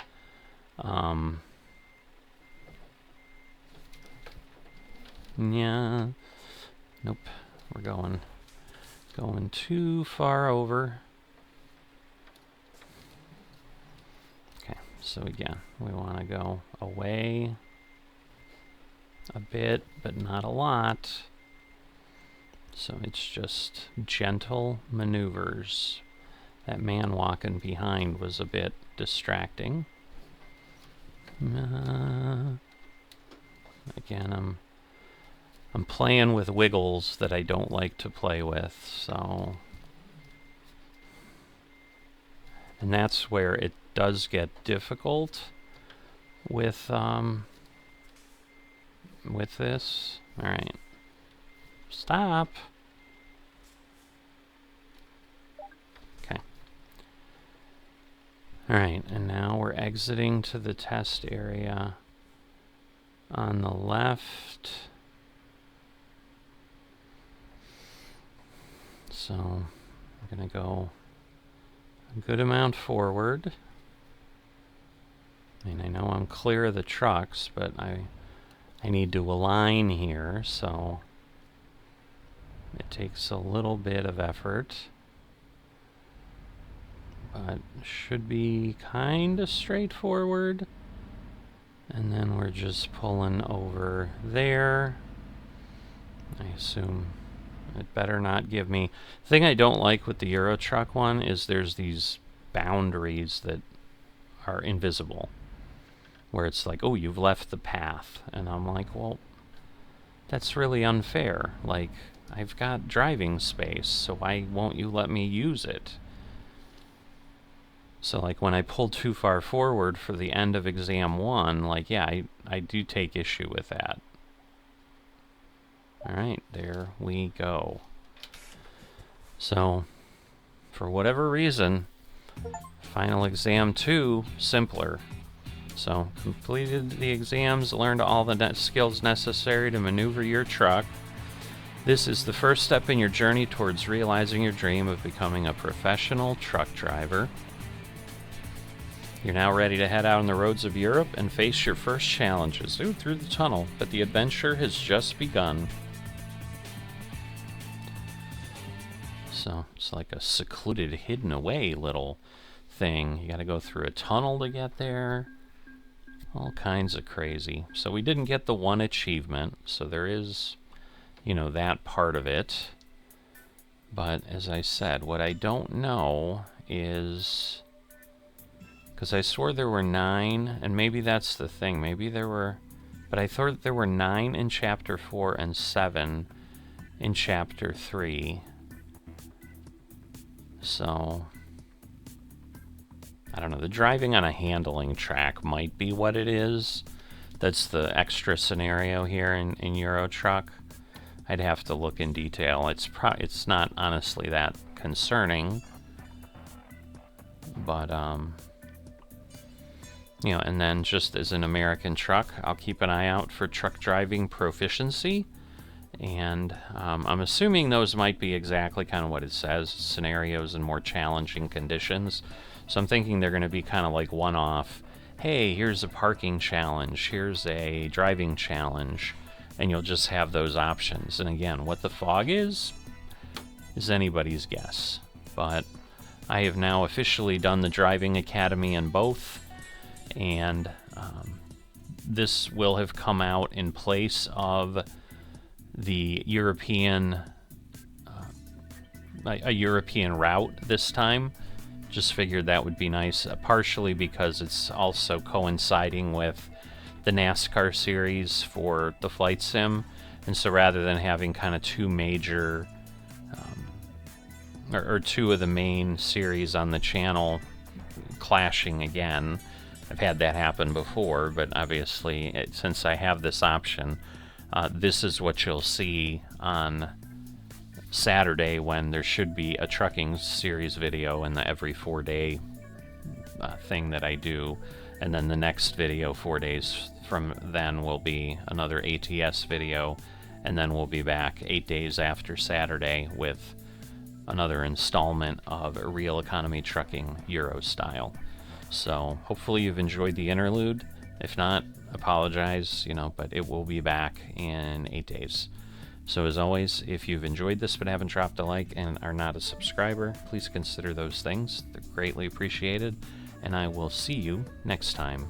Yeah. Nope. We're going too far over. Okay, so again, we want to go away a bit, but not a lot. So it's just gentle maneuvers. That man walking behind was a bit distracting. Again, I'm playing with wiggles that I don't like to play with, so... And that's where it does get difficult with this. Alright. Stop! Okay. Alright, and now we're exiting to the test area on the left. So we're going to go a good amount forward. I mean, I know I'm clear of the trucks, but I need to align here, so It takes a little bit of effort, but should be kind of straightforward. And then we're just pulling over there. I assume it better not give me... The thing I don't like with the Euro Truck one is there's these boundaries that are invisible, where it's like, oh, you've left the path. And I'm like, well, that's really unfair. Like, I've got driving space, so why won't you let me use it? So, like, when I pull too far forward for the end of exam 1, like, yeah, I do take issue with that. Alright, there we go. So, for whatever reason, final exam 2, simpler. So, completed the exams, learned all the skills necessary to maneuver your truck. This is the first step in your journey towards realizing your dream of becoming a professional truck driver. You're now ready to head out on the roads of Europe and face your first challenges. Ooh, through the tunnel, but the adventure has just begun. So, it's like a secluded, hidden away little thing. You gotta go through a tunnel to get there. All kinds of crazy. So we didn't get the one achievement, so there is, you know, that part of it. But as I said, what I don't know is... Because I swore there were 9, and maybe that's the thing. Maybe there were... But I thought there were 9 in Chapter 4 and 7 in Chapter 3. So... I don't know. The driving on a handling track might be what it is. That's the extra scenario here in Euro Truck. I'd have to look in detail. It's not honestly that concerning. But, you know, and then just as an American truck, I'll keep an eye out for truck driving proficiency. And I'm assuming those might be exactly kind of what it says, scenarios and more challenging conditions. So I'm thinking they're going to be kind of like one-off. Hey, here's a parking challenge, here's a driving challenge, and you'll just have those options. And again, what the fog is anybody's guess. But I have now officially done the driving academy in both, and this will have come out in place of the European, a European route this time. Just figured that would be nice, partially because it's also coinciding with the NASCAR series for the flight sim, and so rather than having kind of two major, or two of the main series on the channel clashing again, I've had that happen before, but obviously, since I have this option, this is what you'll see on Saturday, when there should be a trucking series video in the every 4-day thing that I do, and then the next video 4 days from then will be another ATS video, and then we'll be back 8 days after Saturday with another installment of Real Economy Trucking Euro style. So hopefully you've enjoyed the interlude. If not, apologize, you know, but it will be back in 8 days. So as always, if you've enjoyed this but haven't dropped a like and are not a subscriber, please consider those things. They're greatly appreciated, and I will see you next time.